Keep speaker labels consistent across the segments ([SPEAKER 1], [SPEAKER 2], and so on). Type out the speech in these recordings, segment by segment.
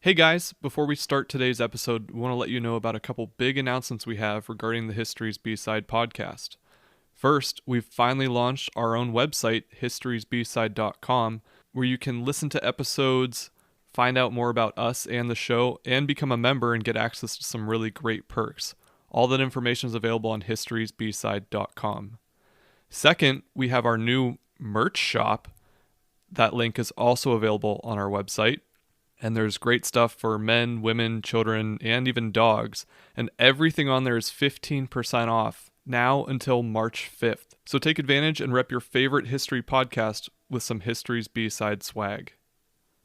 [SPEAKER 1] Hey guys, before we start today's episode, we want to let you know about a couple big announcements we have regarding the History's B-Side podcast. First, we've finally launched our own website, historiesbside.com, where you can listen to episodes, find out more about us and the show, and become a member and get access to some really great perks. All that information is available on historiesbside.com. Second, we have our new merch shop. That link is also available on our website. And there's great stuff for men, women, children, and even dogs. And everything on there is 15% off now until March 5th. So take advantage and rep your favorite history podcast with some History's B-Side swag.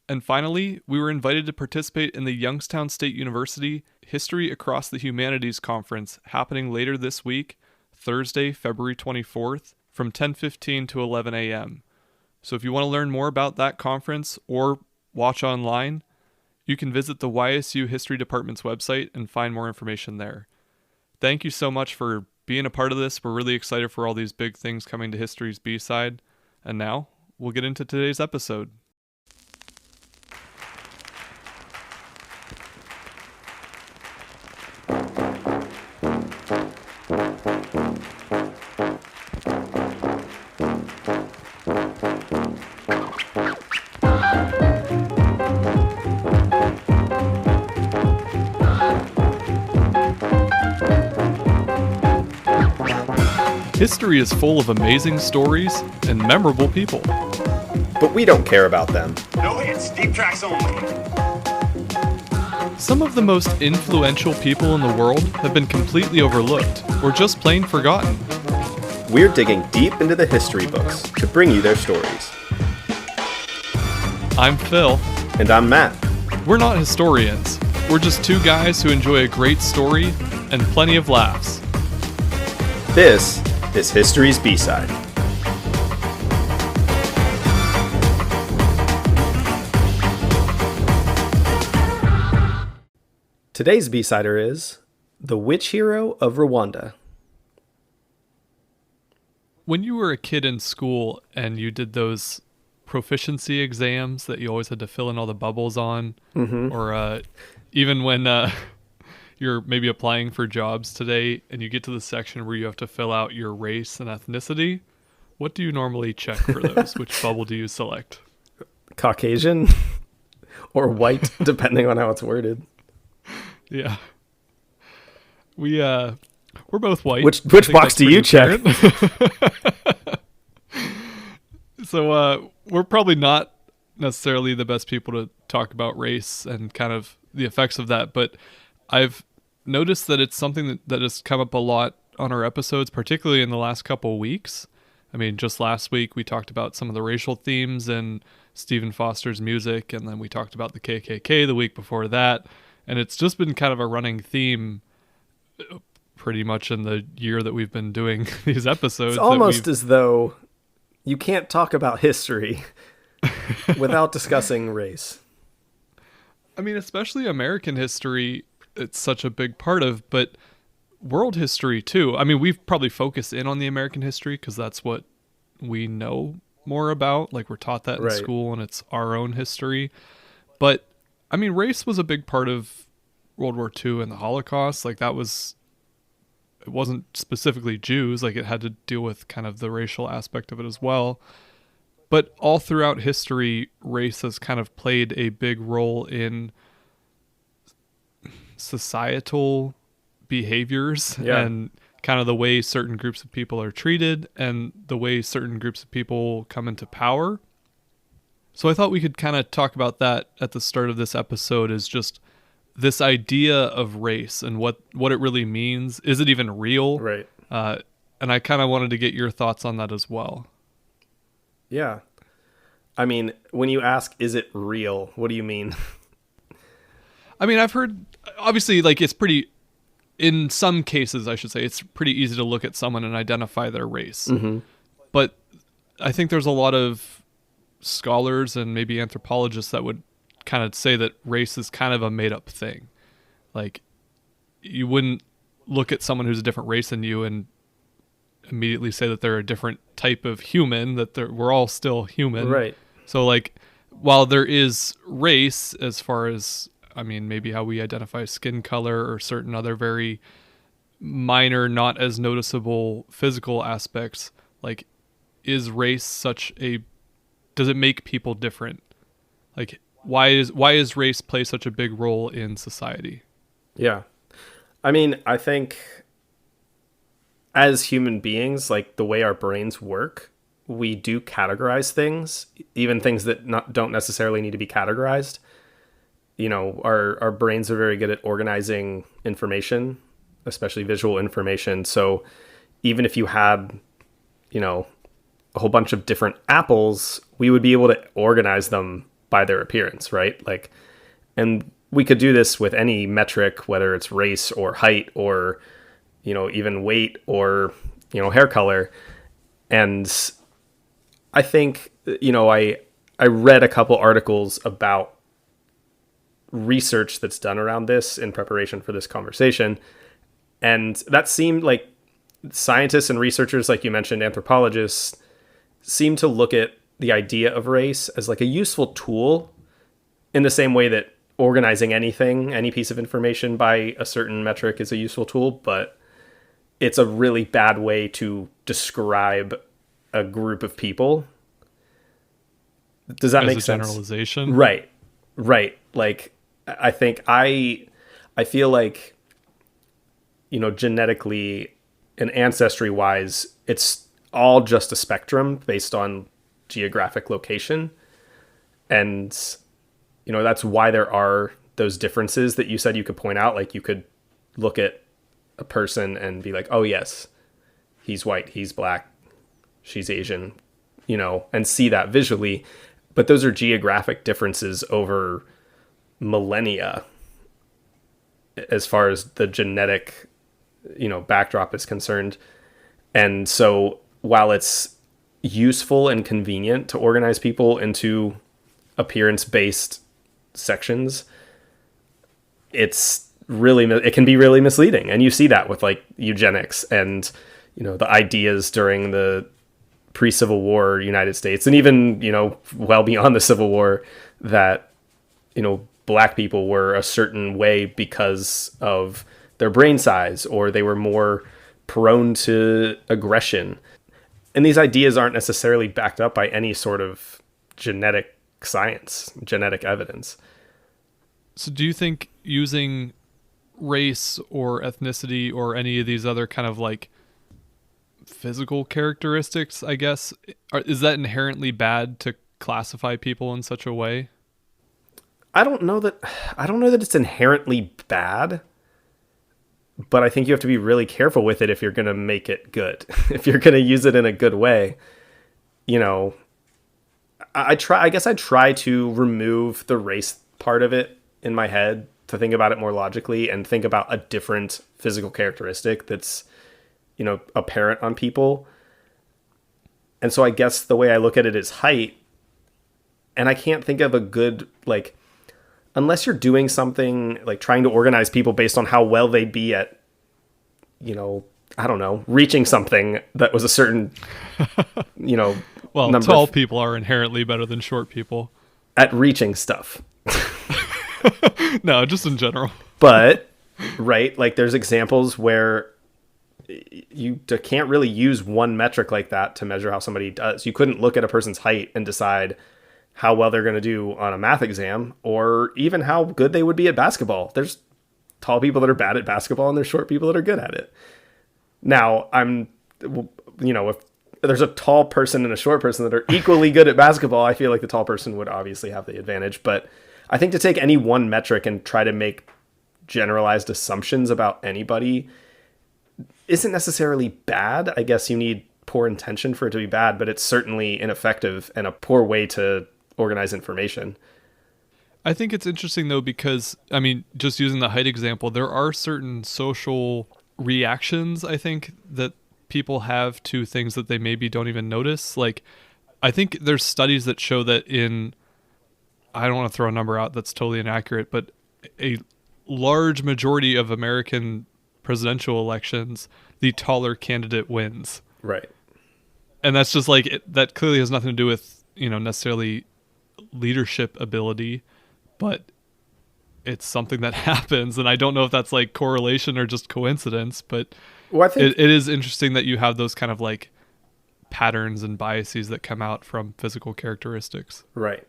[SPEAKER 1] And finally, we were invited to participate in the Youngstown State University History Across the Humanities Conference happening later this week, Thursday, February 24th, from 10:15 to 11 a.m. So if you want to learn more about that conference or watch online, you can visit the YSU History Department's website and find more information there. Thank you so much for being a part of this. We're really excited for all these big things coming to History's B-Side. And now, we'll get into today's episode. History is full of amazing stories and memorable people.
[SPEAKER 2] But we don't care about them.
[SPEAKER 3] No hits, deep tracks only.
[SPEAKER 1] Some of the most influential people in the world have been completely overlooked or just plain forgotten.
[SPEAKER 2] We're digging deep into the history books to bring you their stories.
[SPEAKER 1] I'm Phil.
[SPEAKER 2] And I'm Matt.
[SPEAKER 1] We're not historians. We're just two guys who enjoy a great story and plenty of laughs.
[SPEAKER 2] This is History's B-Side. Today's B-Sider is The Witch Hero of Rwanda.
[SPEAKER 1] When you were a kid in school and you did those proficiency exams that you always had to fill in all the bubbles on, or even when you're maybe applying for jobs today and you get to the section where you have to fill out your race and ethnicity, what do you normally check for those? Which bubble do you select?
[SPEAKER 2] Caucasian or white, depending on how it's worded.
[SPEAKER 1] Yeah. We're both white.
[SPEAKER 2] Which box do you check?
[SPEAKER 1] So we're probably not necessarily the best people to talk about race and kind of the effects of that, but I've noticed that it's something that has come up a lot on our episodes, particularly in the last couple of weeks. I mean, just last week we talked about some of the racial themes in Stephen Foster's music, and then we talked about the KKK the week before that, and it's just been kind of a running theme pretty much in the year that we've been doing these episodes.
[SPEAKER 2] It's almost as though you can't talk about history without discussing race.
[SPEAKER 1] I mean, especially American history, it's such a big part of, but world history too. I mean, we've probably focused in on the American history because that's what we know more about. Like, we're taught that in school and it's our own history. But I mean, race was a big part of World War II and the Holocaust. Like, it wasn't specifically Jews. Like, it had to deal with kind of the racial aspect of it as well. But all throughout history, race has kind of played a big role in societal behaviors and kind of the way certain groups of people are treated and the way certain groups of people come into power. So I thought we could kind of talk about that at the start of this episode, is just this idea of race and what it really means. Is it even real?
[SPEAKER 2] Right.
[SPEAKER 1] And I kind of wanted to get your thoughts on that as well.
[SPEAKER 2] Yeah. I mean, when you ask, is it real? What do you mean?
[SPEAKER 1] I mean, I've heard, obviously, like, it's pretty, in some cases, I should say, it's pretty easy to look at someone and identify their race. Mm-hmm. But I think there's a lot of scholars and maybe anthropologists that would kind of say that race is kind of a made-up thing. Like, you wouldn't look at someone who's a different race than you and immediately say that they're a different type of human, that we're all still human.
[SPEAKER 2] Right.
[SPEAKER 1] So, like, while there is race as far as I mean, maybe how we identify skin color or certain other very minor, not as noticeable physical aspects. Like, is race does it make people different? Like, why is race play such a big role in society?
[SPEAKER 2] Yeah. I mean, I think as human beings, like the way our brains work, we do categorize things, even things that don't necessarily need to be categorized. Our brains are very good at organizing information, especially visual information. So even if you had, a whole bunch of different apples, we would be able to organize them by their appearance, right? Like, and we could do this with any metric, whether it's race or height or, even weight or, hair color. And I think, I read a couple articles about research that's done around this in preparation for this conversation. And that seemed like scientists and researchers, like you mentioned, anthropologists, seem to look at the idea of race as like a useful tool in the same way that organizing any piece of information by a certain metric is a useful tool, but it's a really bad way to describe a group of people. Does that make sense?
[SPEAKER 1] Generalization?
[SPEAKER 2] Right. Like, I think I feel like, genetically and ancestry wise, it's all just a spectrum based on geographic location. And, that's why there are those differences that you said you could point out. Like, you could look at a person and be like, oh yes, he's white, he's black, she's Asian, and see that visually. But those are geographic differences over millennia as far as the genetic, backdrop is concerned. And so while it's useful and convenient to organize people into appearance-based sections, it can be really misleading. And you see that with like eugenics and, the ideas during the pre-Civil War United States, and even, well beyond the Civil War, that, black people were a certain way because of their brain size, or they were more prone to aggression. And these ideas aren't necessarily backed up by any sort of genetic science, genetic evidence.
[SPEAKER 1] So do you think using race or ethnicity or any of these other kind of like physical characteristics, I guess, is that inherently bad to classify people in such a way?
[SPEAKER 2] I don't know that it's inherently bad, but I think you have to be really careful with it if you're going to make it good. If you're going to use it in a good way. I try to remove the race part of it in my head, to think about it more logically and think about a different physical characteristic that's, apparent on people. And so I guess the way I look at it is height. And I can't think of a good, like, unless you're doing something like trying to organize people based on how well they'd be at, I don't know, reaching something that was a certain,
[SPEAKER 1] well, tall people are inherently better than short people
[SPEAKER 2] at reaching stuff.
[SPEAKER 1] No, just in general.
[SPEAKER 2] But, right, like there's examples where you can't really use one metric like that to measure how somebody does. You couldn't look at a person's height and decide how well they're going to do on a math exam, or even how good they would be at basketball. There's tall people that are bad at basketball, and there's short people that are good at it. Now, if there's a tall person and a short person that are equally good at basketball, I feel like the tall person would obviously have the advantage. But I think to take any one metric and try to make generalized assumptions about anybody isn't necessarily bad. I guess you need poor intention for it to be bad, but it's certainly ineffective and a poor way to organize information.
[SPEAKER 1] I think it's interesting though, because I mean, just using the height example, there are certain social reactions, I think, that people have to things that they maybe don't even notice. Like, I think there's studies that show that I don't want to throw a number out that's totally inaccurate, but a large majority of American presidential elections, the taller candidate wins.
[SPEAKER 2] Right.
[SPEAKER 1] And that's just like, that clearly has nothing to do with, necessarily leadership ability, but it's something that happens. And I don't know if that's like correlation or just coincidence, but
[SPEAKER 2] Well, I think
[SPEAKER 1] it is interesting that you have those kind of like patterns and biases that come out from physical characteristics.
[SPEAKER 2] right.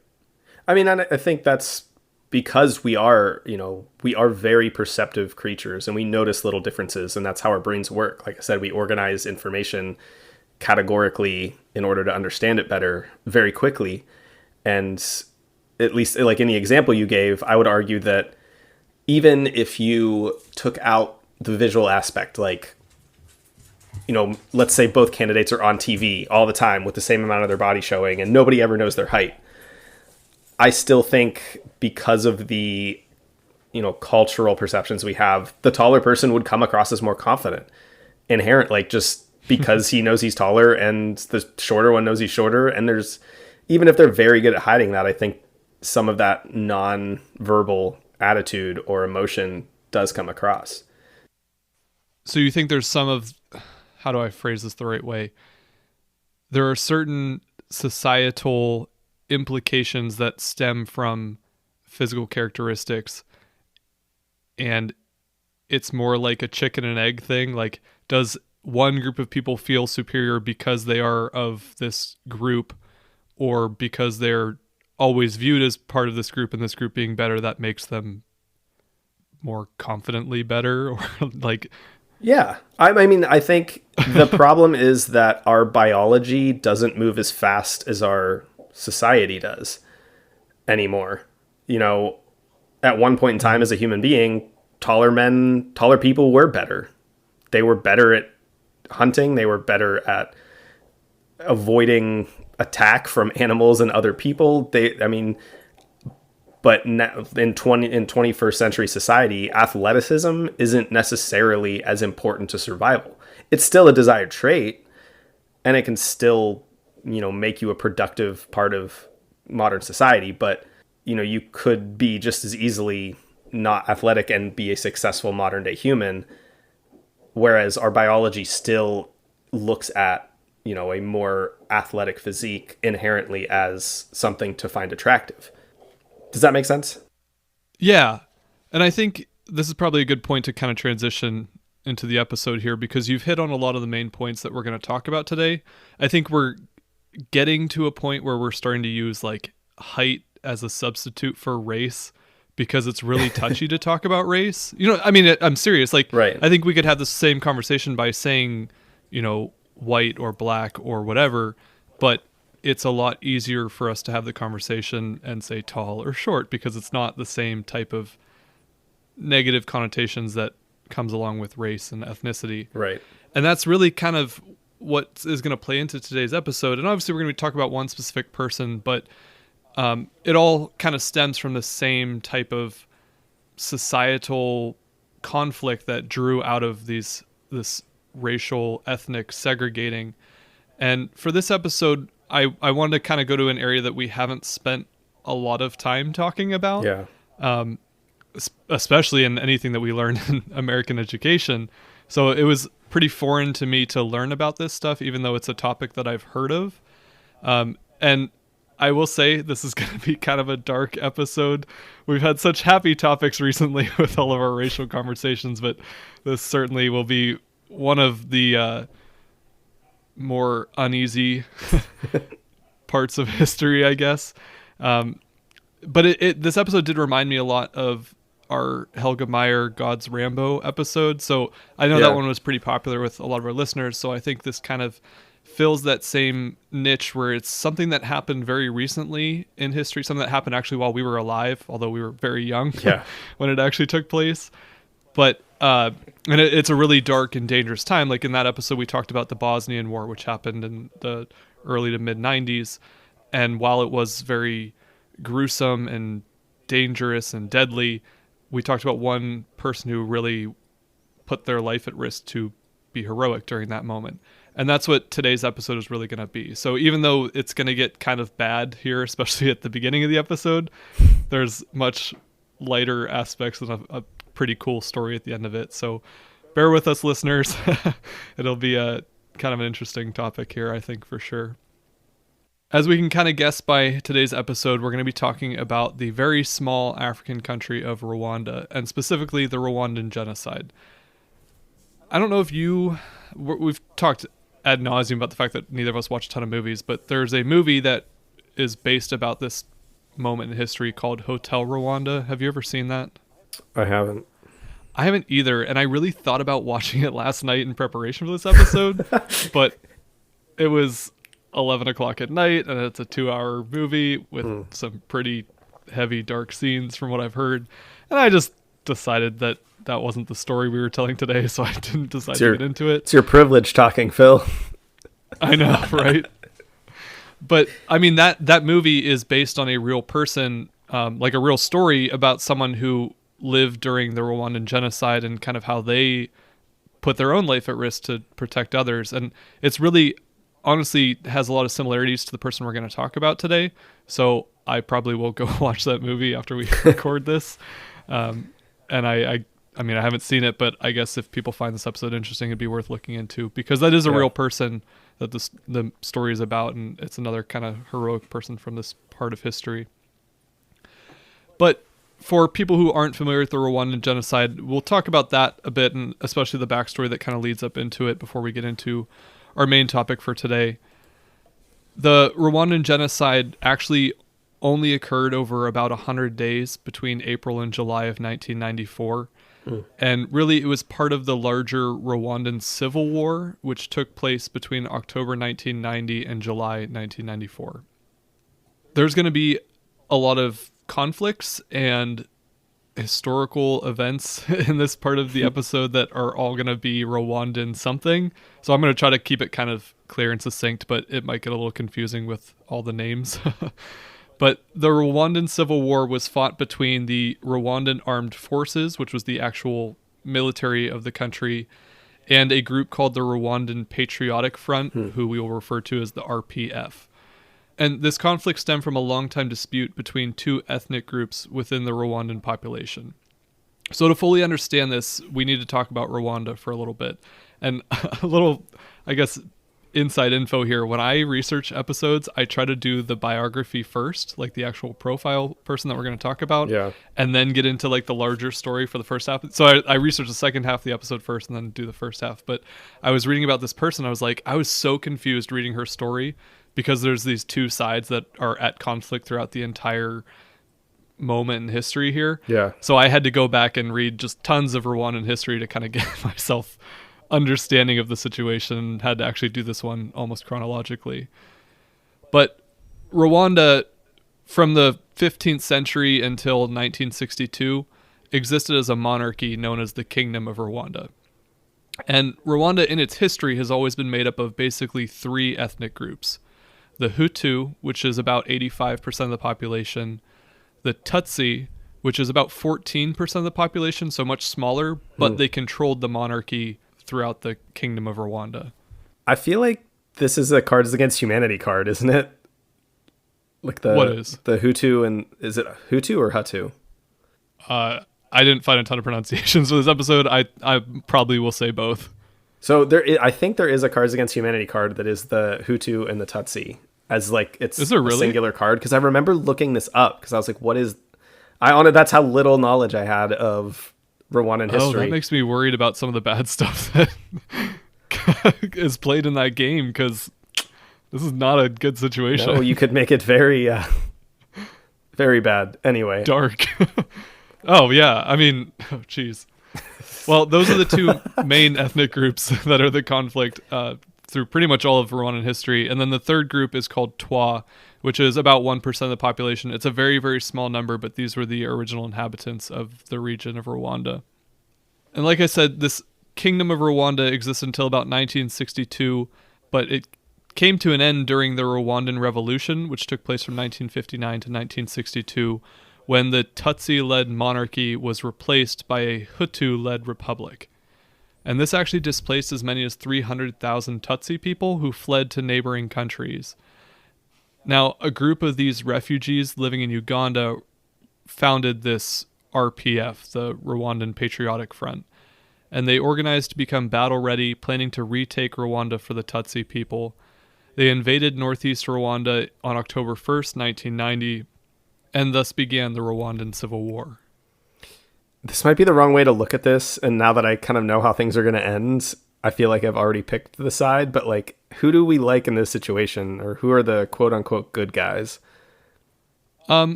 [SPEAKER 2] I mean, I think that's because we are, we are very perceptive creatures and we notice little differences, and that's how our brains work. Like I said, we organize information categorically in order to understand it better very quickly. And at least like in the example you gave, I would argue that even if you took out the visual aspect, like, let's say both candidates are on TV all the time with the same amount of their body showing and nobody ever knows their height, I still think because of the, cultural perceptions we have, the taller person would come across as more confident, inherent, like just because he knows he's taller and the shorter one knows he's shorter. And there's, even if they're very good at hiding that, I think some of that non-verbal attitude or emotion does come across.
[SPEAKER 1] So you think there's some of, how do I phrase this the right way? There are certain societal implications that stem from physical characteristics, and it's more like a chicken and egg thing. Like, does one group of people feel superior because they are of this group, or because they're always viewed as part of this group and this group being better, that makes them more confidently better? Or like,
[SPEAKER 2] yeah, I mean, I think the problem is that our biology doesn't move as fast as our society does anymore. At one point in time as a human being, taller people were better. They were better at hunting. They were better at avoiding attack from animals and other people. But now, in 21st century society, athleticism isn't necessarily as important to survival. It's still a desired trait, and it can still, make you a productive part of modern society. But, you could be just as easily not athletic and be a successful modern day human. Whereas our biology still looks at, a more athletic physique inherently as something to find attractive. Does that make sense?
[SPEAKER 1] Yeah. And I think this is probably a good point to kind of transition into the episode here, because you've hit on a lot of the main points that we're going to talk about today. I think we're getting to a point where we're starting to use like height as a substitute for race, because it's really touchy to talk about race. I'm serious. Like,
[SPEAKER 2] right.
[SPEAKER 1] I think we could have the same conversation by saying, white or black or whatever, but it's a lot easier for us to have the conversation and say tall or short, because it's not the same type of negative connotations that comes along with race and ethnicity.
[SPEAKER 2] Right.
[SPEAKER 1] And that's really kind of what is going to play into today's episode. And obviously we're going to talk about one specific person, but it all kind of stems from the same type of societal conflict that drew out of this racial, ethnic segregating. And for this episode, I wanted to kind of go to an area that we haven't spent a lot of time talking about.
[SPEAKER 2] Yeah.
[SPEAKER 1] Especially in anything that we learn in American education. So it was pretty foreign to me to learn about this stuff, even though it's a topic that I've heard of. And I will say this is going to be kind of a dark episode. We've had such happy topics recently with all of our racial conversations, but this certainly will be one of the more uneasy parts of history, I guess. But this episode did remind me a lot of our Helga Meyer God's Rambo episode. So I know that one was pretty popular with a lot of our listeners. So I think this kind of fills that same niche where it's something that happened very recently in history, something that happened actually while we were alive, although we were very young when it actually took place. But and it's a really dark and dangerous time. Like in that episode, we talked about the Bosnian War, which happened in the early to mid 90s. And while it was very gruesome and dangerous and deadly, we talked about one person who really put their life at risk to be heroic during that moment. And that's what today's episode is really going to be. So even though it's going to get kind of bad here, especially at the beginning of the episode, there's much lighter aspects and a pretty cool story at the end of it. So bear with us, listeners. It'll be a kind of an interesting topic here, I think, for sure. As we can kind of guess by today's episode, we're going to be talking about the very small African country of Rwanda, and specifically the Rwandan Genocide. I don't know if we've talked ad nauseum about the fact that neither of us watch a ton of movies, but there's a movie that is based about this moment in history called Hotel Rwanda. Have you ever seen that?
[SPEAKER 2] I haven't.
[SPEAKER 1] I haven't either, and I really thought about watching it last night in preparation for this episode, but it was 11 o'clock at night, and it's a 2-hour movie with some pretty heavy, dark scenes from what I've heard, and I just decided that wasn't the story we were telling today, so I didn't decide to get into it.
[SPEAKER 2] It's your privilege talking, Phil.
[SPEAKER 1] I know, right? But, I mean, that movie is based on a real person, like a real story about someone who lived during the Rwandan genocide and kind of how they put their own life at risk to protect others. And it's really, honestly, has a lot of similarities to the person we're going to talk about today. So I probably will go watch that movie after we record this. And I mean, I haven't seen it, but I guess if people find this episode interesting, it'd be worth looking into, because that is a real person that the story is about, and it's another kind of heroic person from this part of history. But for people who aren't familiar with the Rwandan genocide, we'll talk about that a bit, and especially the backstory that kind of leads up into it before we get into our main topic for today. The Rwandan genocide actually only occurred over about 100 days between April and July of 1994. And really, it was part of the larger Rwandan Civil War, which took place between October 1990 and July 1994. There's going to be a lot of conflicts and historical events in this part of the episode that are all going to be Rwandan something. So I'm going to try to keep it kind of clear and succinct, but it might get a little confusing with all the names. But the Rwandan Civil War was fought between the Rwandan Armed Forces, which was the actual military of the country, and a group called the Rwandan Patriotic Front, who we will refer to as the RPF. And this conflict stemmed from a long-time dispute between two ethnic groups within the Rwandan population. So to fully understand this, we need to talk about Rwanda for a little bit. And a little, I guess, inside info here. When I research episodes, I try to do the biography first, like the actual profile person that we're going to talk about, and then get into like the larger story for the first half. So I research the second half of the episode first and then do the first half. But I was reading about this person. I was so confused reading her story, because there's these two sides that are at conflict throughout the entire moment in history here. Yeah. So I had to go back and read just tons of Rwandan history to kind of get myself understanding of the situation. Had to actually do this one almost chronologically. But Rwanda, from the 15th century until 1962, existed as a monarchy known as the Kingdom of Rwanda. And Rwanda in its history has always been made up of basically three ethnic groups. The Hutu, which is about 85% of the population, the Tutsi, which is about 14% of the population, so much smaller, but they controlled the monarchy throughout the Kingdom of Rwanda.
[SPEAKER 2] I feel like this is a Cards Against Humanity card, isn't it? Like
[SPEAKER 1] what is?
[SPEAKER 2] The Hutu, and is it Hutu or Hutu?
[SPEAKER 1] I didn't find a ton of pronunciations for this episode. I probably will say both.
[SPEAKER 2] So I think there is a Cards Against Humanity card that is the Hutu and the Tutsi, as like it's
[SPEAKER 1] is there really?
[SPEAKER 2] A singular card. Because I remember looking this up because I was like, what is... That's how little knowledge I had of Rwandan history.
[SPEAKER 1] Oh, that makes me worried about some of the bad stuff that is played in that game, because this is not a good situation.
[SPEAKER 2] No, you could make it very, very bad. Anyway.
[SPEAKER 1] Dark. Oh, yeah. I mean, oh, geez. Well, those are the two main ethnic groups that are the conflict through pretty much all of Rwandan history. And then the third group is called Twa, which is about 1% of the population. It's a very, very small number, but these were the original inhabitants of the region of Rwanda. And like I said, this Kingdom of Rwanda existed until about 1962, but it came to an end during the Rwandan Revolution, which took place from 1959 to 1962, when the Tutsi-led monarchy was replaced by a Hutu-led republic. And this actually displaced as many as 300,000 Tutsi people who fled to neighboring countries. Now, a group of these refugees living in Uganda founded this RPF, the Rwandan Patriotic Front, and they organized to become battle-ready, planning to retake Rwanda for the Tutsi people. They invaded northeast Rwanda on October 1st, 1990, and thus began the Rwandan Civil War.
[SPEAKER 2] This might be the wrong way to look at this, and now that I kind of know how things are going to end, I feel like I've already picked the side, but like, who do we like in this situation, or who are the quote-unquote good guys?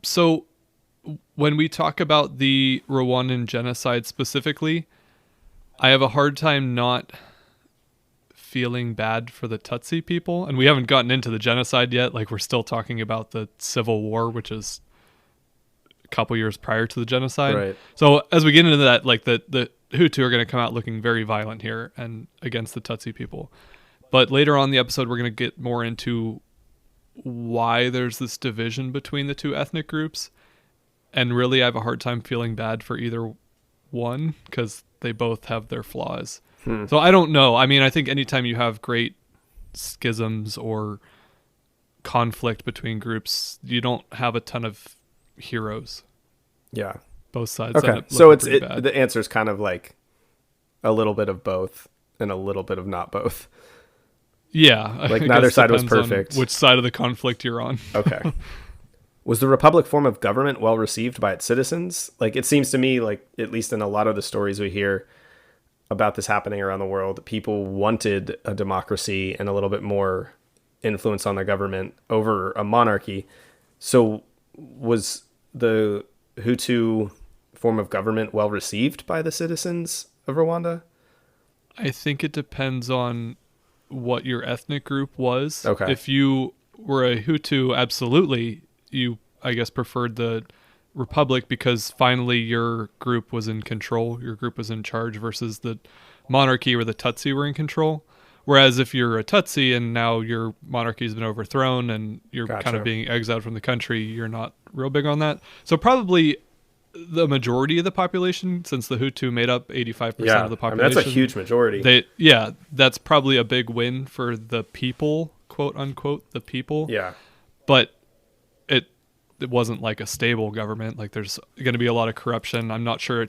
[SPEAKER 1] So when we talk about the Rwandan genocide specifically, I have a hard time not feeling bad for the Tutsi people, and we haven't gotten into the genocide yet. Like, we're still talking about the Civil War, which is a couple years prior to the genocide.
[SPEAKER 2] Right.
[SPEAKER 1] So as we get into that, like the Hutu are going to come out looking very violent here and against the Tutsi people. But later on in the episode, we're going to get more into why there's this division between the two ethnic groups. And really, I have a hard time feeling bad for either one because they both have their flaws. So I don't know. I mean, I think anytime you have great schisms or conflict between groups, you don't have a ton of heroes.
[SPEAKER 2] Yeah.
[SPEAKER 1] Both sides. End
[SPEAKER 2] Okay.
[SPEAKER 1] up
[SPEAKER 2] So
[SPEAKER 1] looking pretty bad.
[SPEAKER 2] the answer is kind of like a little bit of both and a little bit of not both.
[SPEAKER 1] Yeah.
[SPEAKER 2] Like
[SPEAKER 1] I
[SPEAKER 2] neither
[SPEAKER 1] guess
[SPEAKER 2] side was
[SPEAKER 1] depends on
[SPEAKER 2] perfect.
[SPEAKER 1] which side of the conflict you're on.
[SPEAKER 2] Okay. Was the Republic form of government well received by its citizens? Like, it seems to me like, at least in a lot of the stories we hear about this happening around the world, people wanted a democracy and a little bit more influence on their government over a monarchy. So was the Hutu form of government well received by the citizens of Rwanda?
[SPEAKER 1] I think it depends on what your ethnic group was.
[SPEAKER 2] Okay.
[SPEAKER 1] If you were a Hutu, absolutely, you, I guess, preferred the Republic because finally your group was in control. Your group was in charge versus the monarchy or the Tutsi were in control. Whereas if you're a Tutsi and now your monarchy has been overthrown and you're kind
[SPEAKER 2] Gotcha.
[SPEAKER 1] of being exiled from the country, you're not real big on that. So probably the majority of the population, since the Hutu made up 85%
[SPEAKER 2] Yeah.
[SPEAKER 1] of the
[SPEAKER 2] I mean,
[SPEAKER 1] population.
[SPEAKER 2] that's a huge majority.
[SPEAKER 1] That's probably a big win for the people, quote unquote, the people.
[SPEAKER 2] Yeah.
[SPEAKER 1] But it wasn't like a stable government. Like, there's going to be a lot of corruption. I'm not sure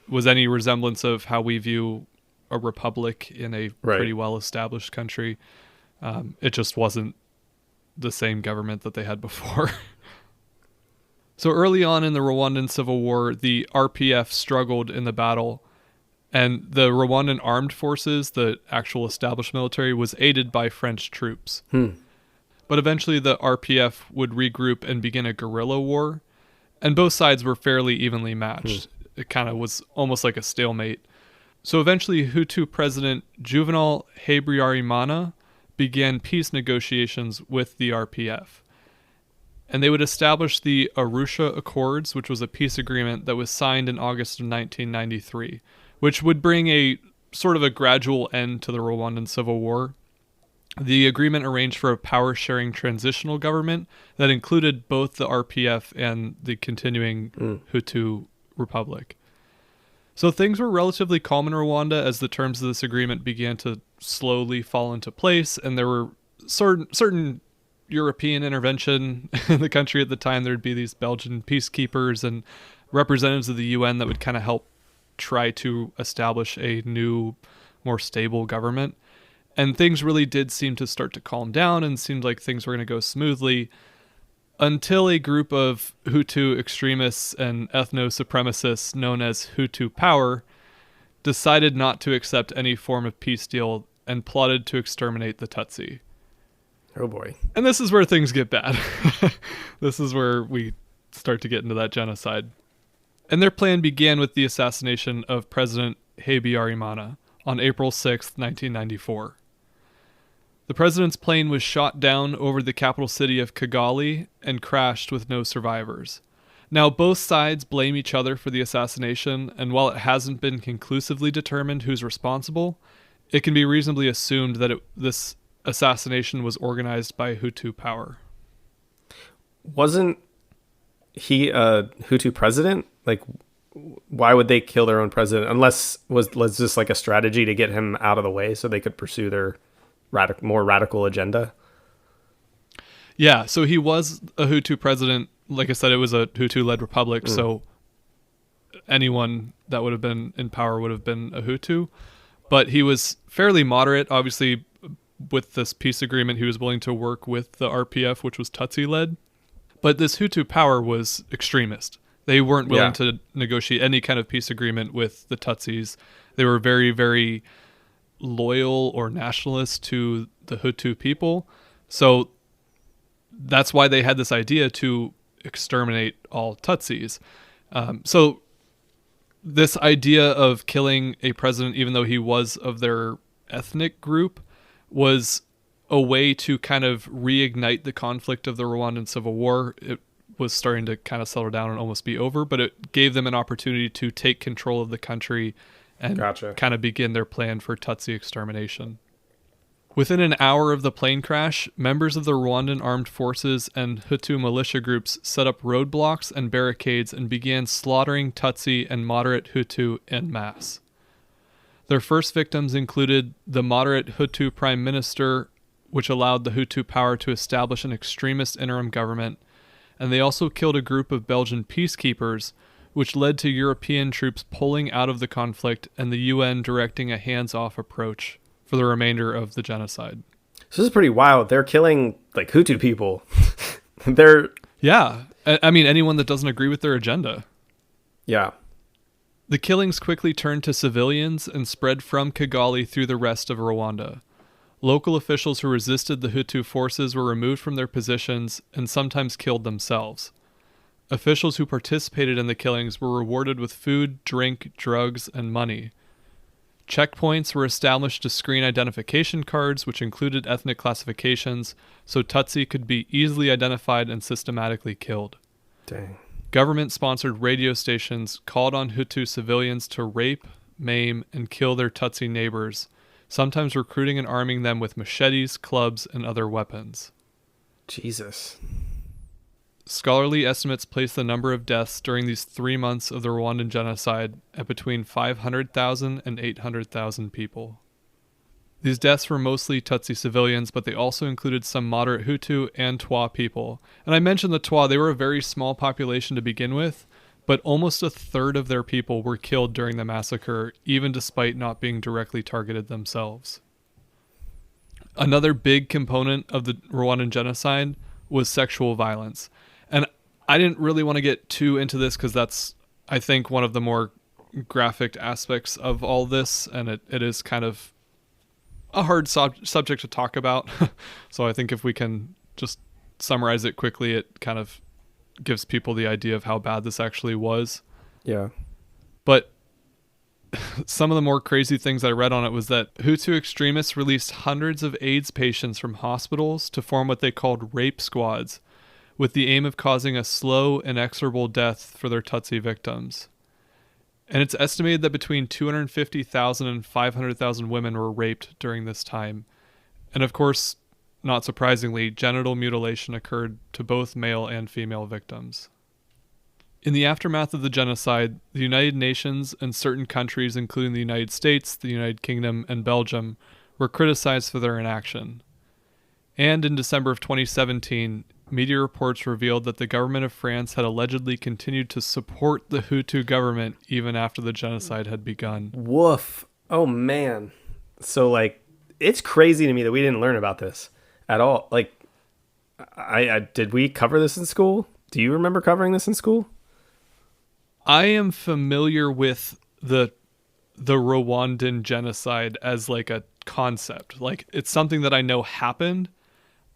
[SPEAKER 1] was any resemblance of how we view a republic in a
[SPEAKER 2] Right.
[SPEAKER 1] pretty well-established country. It just wasn't the same government that they had before. So early on in the Rwandan Civil War, the RPF struggled in the battle, and the Rwandan armed forces, the actual established military, was aided by French troops. But eventually the RPF would regroup and begin a guerrilla war, and both sides were fairly evenly matched. It kind of was almost like a stalemate. So eventually Hutu President Juvenal Habyarimana began peace negotiations with the RPF. And they would establish the Arusha Accords, which was a peace agreement that was signed in August of 1993, which would bring a sort of a gradual end to the Rwandan Civil War. The agreement arranged for a power-sharing transitional government that included both the RPF and the continuing Hutu Republic. So things were relatively calm in Rwanda as the terms of this agreement began to slowly fall into place, and there were certain European intervention in the country at the time. There'd be these Belgian peacekeepers and representatives of the UN that would kind of help try to establish a new, more stable government. And things really did seem to start to calm down and seemed like things were going to go smoothly until a group of Hutu extremists and ethno-supremacists known as Hutu Power decided not to accept any form of peace deal and plotted to exterminate the Tutsi.
[SPEAKER 2] Oh boy.
[SPEAKER 1] And this is where things get bad. This is where we start to get into that genocide. And their plan began with the assassination of President Habyarimana on April 6, 1994. The president's plane was shot down over the capital city of Kigali and crashed with no survivors. Now, both sides blame each other for the assassination, and while it hasn't been conclusively determined who's responsible, it can be reasonably assumed that this assassination was organized by Hutu Power.
[SPEAKER 2] Wasn't he a Hutu president? Like, why would they kill their own president? Unless was this like a strategy to get him out of the way so they could pursue their more radical agenda?
[SPEAKER 1] Yeah, so he was a Hutu president. Like I said, it was a Hutu-led republic, so anyone that would have been in power would have been a Hutu. But he was fairly moderate. Obviously, with this peace agreement, he was willing to work with the RPF, which was Tutsi led. But this Hutu power was extremist. They weren't willing to negotiate any kind of peace agreement with the Tutsis. They were very, very loyal or nationalist to the Hutu people. So that's why they had this idea to exterminate all Tutsis. So this idea of killing a president, even though he was of their ethnic group, was a way to kind of reignite the conflict of the Rwandan Civil War. It was starting to kind of settle down and almost be over, but it gave them an opportunity to take control of the country and kind of begin their plan for Tutsi extermination. Within an hour of the plane crash, members of the Rwandan armed forces and Hutu militia groups set up roadblocks and barricades and began slaughtering Tutsi and moderate Hutu en masse. Their first victims included the moderate Hutu prime minister, which allowed the Hutu power to establish an extremist interim government, and they also killed a group of Belgian peacekeepers, which led to European troops pulling out of the conflict and the UN directing a hands-off approach for the remainder of the genocide.
[SPEAKER 2] So this is pretty wild. They're killing like Hutu people.
[SPEAKER 1] Yeah. I mean, anyone that doesn't agree with their agenda.
[SPEAKER 2] Yeah.
[SPEAKER 1] The killings quickly turned to civilians and spread from Kigali through the rest of Rwanda. Local officials who resisted the Hutu forces were removed from their positions and sometimes killed themselves. Officials who participated in the killings were rewarded with food, drink, drugs, and money. Checkpoints were established to screen identification cards, which included ethnic classifications, so Tutsi could be easily identified and systematically killed.
[SPEAKER 2] Dang.
[SPEAKER 1] Government-sponsored radio stations called on Hutu civilians to rape, maim, and kill their Tutsi neighbors, sometimes recruiting and arming them with machetes, clubs, and other weapons.
[SPEAKER 2] Jesus.
[SPEAKER 1] Scholarly estimates place the number of deaths during these 3 months of the Rwandan genocide at between 500,000 and 800,000 people. These deaths were mostly Tutsi civilians, but they also included some moderate Hutu and Twa people. And I mentioned the Twa, they were a very small population to begin with, but almost a third of their people were killed during the massacre, even despite not being directly targeted themselves. Another big component of the Rwandan genocide was sexual violence. And I didn't really want to get too into this because that's, I think, one of the more graphic aspects of all this, and it is kind of a hard subject to talk about. So I think if we can just summarize it quickly, it kind of gives people the idea of how bad this actually was.
[SPEAKER 2] Yeah.
[SPEAKER 1] But some of the more crazy things I read on it was that Hutu extremists released hundreds of AIDS patients from hospitals to form what they called rape squads, with the aim of causing a slow, inexorable death for their Tutsi victims. And it's estimated that between 250,000 and 500,000 women were raped during this time. And of course, not surprisingly, genital mutilation occurred to both male and female victims. In the aftermath of the genocide, the United Nations and certain countries, including the United States, the United Kingdom, and Belgium, were criticized for their inaction. And in December of 2017, media reports revealed that the government of France had allegedly continued to support the Hutu government even after the genocide had begun.
[SPEAKER 2] Woof. Oh, man. So, like, it's crazy to me that we didn't learn about this at all. Like, I did we cover this in school? Do you remember covering this in school?
[SPEAKER 1] I am familiar with the Rwandan genocide as like a concept. Like, it's something that I know happened.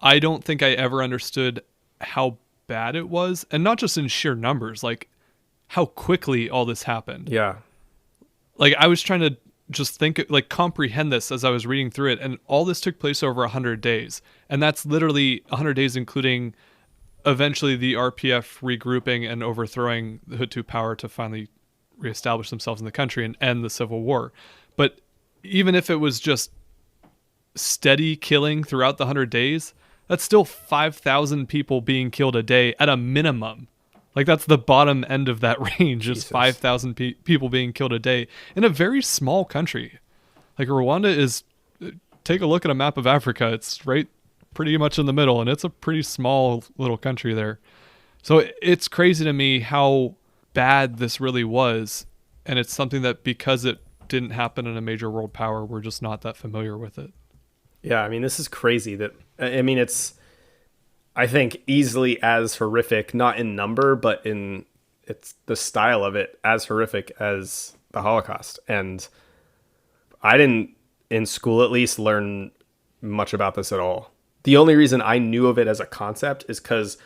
[SPEAKER 1] I don't think I ever understood how bad it was, and not just in sheer numbers, like how quickly all this happened.
[SPEAKER 2] Yeah.
[SPEAKER 1] Like, I was trying to just think, like, comprehend this as I was reading through it, and all this took place over 100 days. And that's literally 100 days, including eventually the RPF regrouping and overthrowing the Hutu power to finally reestablish themselves in the country and end the civil war. But even if it was just steady killing throughout the 100 days, that's still 5,000 people being killed a day at a minimum. Like, that's the bottom end of that range, is 5,000 people being killed a day in a very small country. Like, Rwanda is, take a look at a map of Africa. It's right pretty much in the middle, and it's a pretty small little country there. So it's crazy to me how bad this really was. And it's something that, because it didn't happen in a major world power, we're just not that familiar with it.
[SPEAKER 2] Yeah, I mean, this is crazy that, I mean, it's, I think, easily as horrific, not in number, but in it's the style of it, as horrific as the Holocaust. And I didn't, in school at least, learn much about this at all. The only reason I knew of it as a concept is because,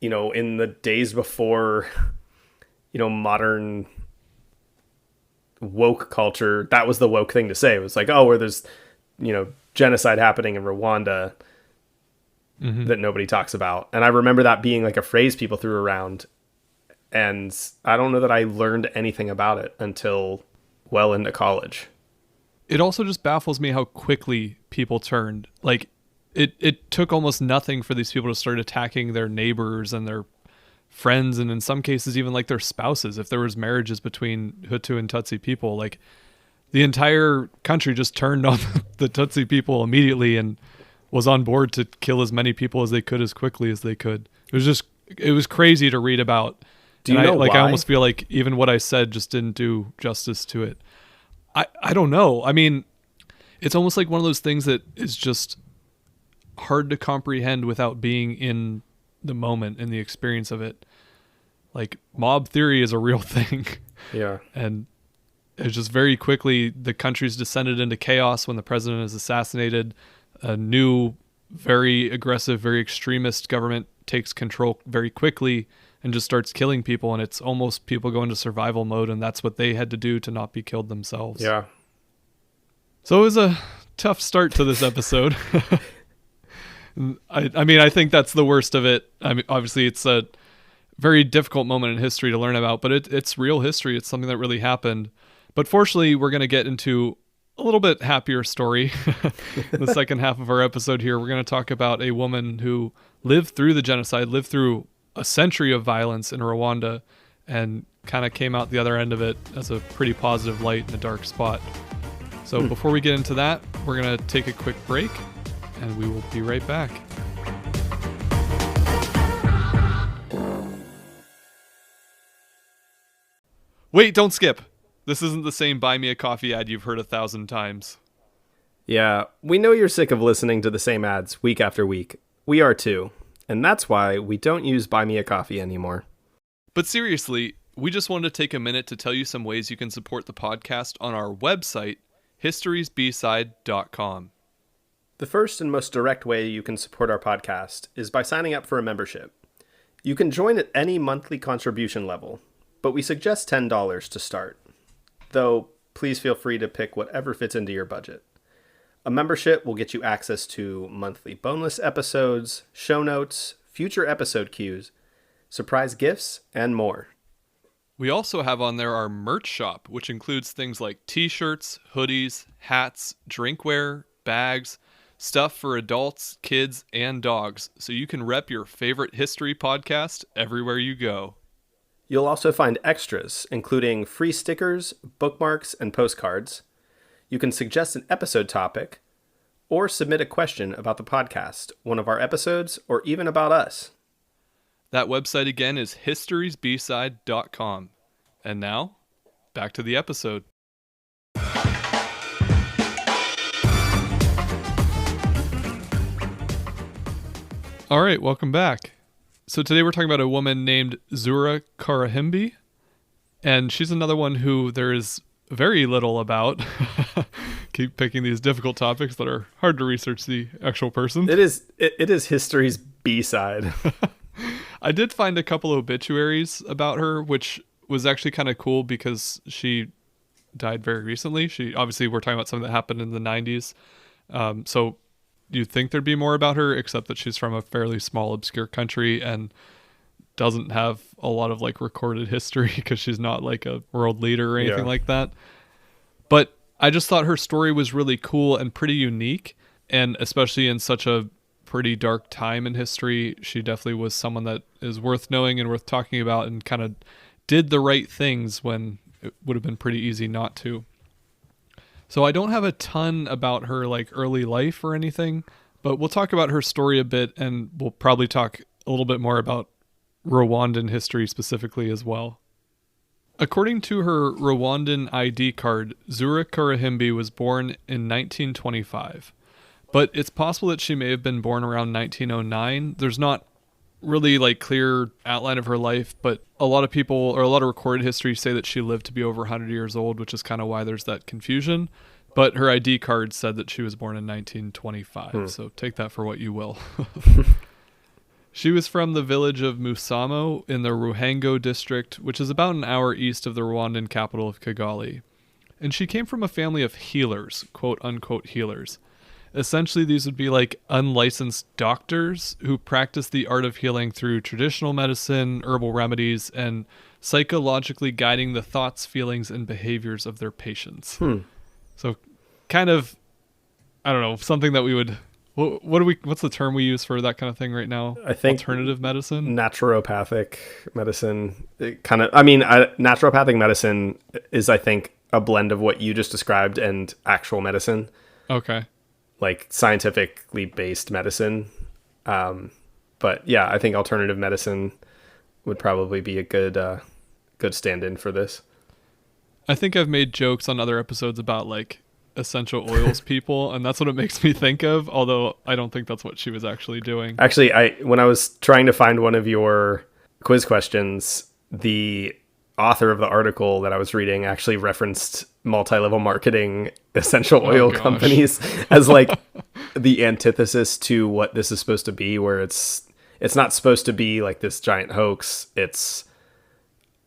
[SPEAKER 2] in the days before, modern woke culture, that was the woke thing to say. It was like, oh, where there's, genocide happening in Rwanda that nobody talks about. And I remember that being like a phrase people threw around. And I don't know that I learned anything about it until well into college.
[SPEAKER 1] It also just baffles me how quickly people turned. Like, it took almost nothing for these people to start attacking their neighbors and their friends, and in some cases even like their spouses. If there was marriages between Hutu and Tutsi people, like the entire country just turned on the Tutsi people immediately and was on board to kill as many people as they could as quickly as they could. It was crazy to read about.
[SPEAKER 2] Do you know why?
[SPEAKER 1] I almost feel like even what I said just didn't do justice to it. I don't know. I mean, it's almost like one of those things that is just hard to comprehend without being in the moment and the experience of it. Like, mob theory is a real thing.
[SPEAKER 2] Yeah.
[SPEAKER 1] And it's just very quickly, the country's descended into chaos when the president is assassinated. A new, very aggressive, very extremist government takes control very quickly and just starts killing people. And it's almost people go into survival mode, and that's what they had to do to not be killed themselves.
[SPEAKER 2] Yeah.
[SPEAKER 1] So it was a tough start to this episode. I mean, I think that's the worst of it. I mean, obviously, it's a very difficult moment in history to learn about, but it's real history. It's something that really happened. But fortunately, we're going to get into a little bit happier story in the second half of our episode here. We're going to talk about a woman who lived through the genocide, lived through a century of violence in Rwanda, and kind of came out the other end of it as a pretty positive light in a dark spot. So before we get into that, we're going to take a quick break, and we will be right back. Wait, don't skip. This isn't the same buy me a coffee ad you've heard 1,000 times.
[SPEAKER 2] Yeah, we know you're sick of listening to the same ads week after week. We are too. And that's why we don't use Buy Me a Coffee anymore.
[SPEAKER 1] But seriously, we just wanted to take a minute to tell you some ways you can support the podcast on our website, historiesbside.com.
[SPEAKER 2] The first and most direct way you can support our podcast is by signing up for a membership. You can join at any monthly contribution level, but we suggest $10 to start. Though, please feel free to pick whatever fits into your budget. A membership will get you access to monthly bonus episodes, show notes, future episode cues, surprise gifts, and more.
[SPEAKER 1] We also have on there our merch shop, which includes things like t-shirts, hoodies, hats, drinkware, bags, stuff for adults, kids, and dogs, so you can rep your favorite history podcast everywhere you go.
[SPEAKER 2] You'll also find extras, including free stickers, bookmarks, and postcards. You can suggest an episode topic, or submit a question about the podcast, one of our episodes, or even about us.
[SPEAKER 1] That website again is historiesbside.com. And now, back to the episode. All right, welcome back. So today we're talking about a woman named Zura Karahimbi, and she's another one who there is very little about. Keep picking these difficult topics that are hard to research the actual person.
[SPEAKER 2] It is history's B-side.
[SPEAKER 1] I did find a couple of obituaries about her, which was actually kind of cool because she died very recently. Obviously we're talking about something that happened in the 90s. So you'd think there'd be more about her, except that she's from a fairly small, obscure country and doesn't have a lot of like recorded history because she's not like a world leader or anything like that. But I just thought her story was really cool and pretty unique, and especially in such a pretty dark time in history, she definitely was someone that is worth knowing and worth talking about, and kind of did the right things when it would have been pretty easy not to. So I don't have a ton about her like early life or anything, but we'll talk about her story a bit, and we'll probably talk a little bit more about Rwandan history specifically as well. According to her Rwandan ID card, Zura Karahimbi was born in 1925. but it's possible that she may have been born around 1909. There's not really like clear outline of her life, but a lot of people or a lot of recorded history say that she lived to be over 100 years old, which is kind of why there's that confusion. But her ID card said that she was born in 1925, so take that for what you will. She was from the village of Musamo in the Ruhango district, which is about an hour east of the Rwandan capital of Kigali. And she came from a family of healers, quote unquote healers. Essentially, these would be like unlicensed doctors who practice the art of healing through traditional medicine, herbal remedies, and psychologically guiding the thoughts, feelings, and behaviors of their patients. So kind of, I don't know, something that we would, what's the term we use for that kind of thing right now?
[SPEAKER 2] I think
[SPEAKER 1] alternative medicine?
[SPEAKER 2] Naturopathic medicine. Naturopathic medicine is, I think, a blend of what you just described and actual medicine.
[SPEAKER 1] Okay.
[SPEAKER 2] Like scientifically based medicine. But yeah, I think alternative medicine would probably be a good stand-in for this.
[SPEAKER 1] I think I've made jokes on other episodes about like essential oils people, and that's what it makes me think of, although I don't think that's what she was actually doing.
[SPEAKER 2] Actually, when I was trying to find one of your quiz questions, the author of the article that I was reading actually referenced multi-level marketing essential oil companies as like the antithesis to what this is supposed to be, where it's not supposed to be like this giant hoax. It's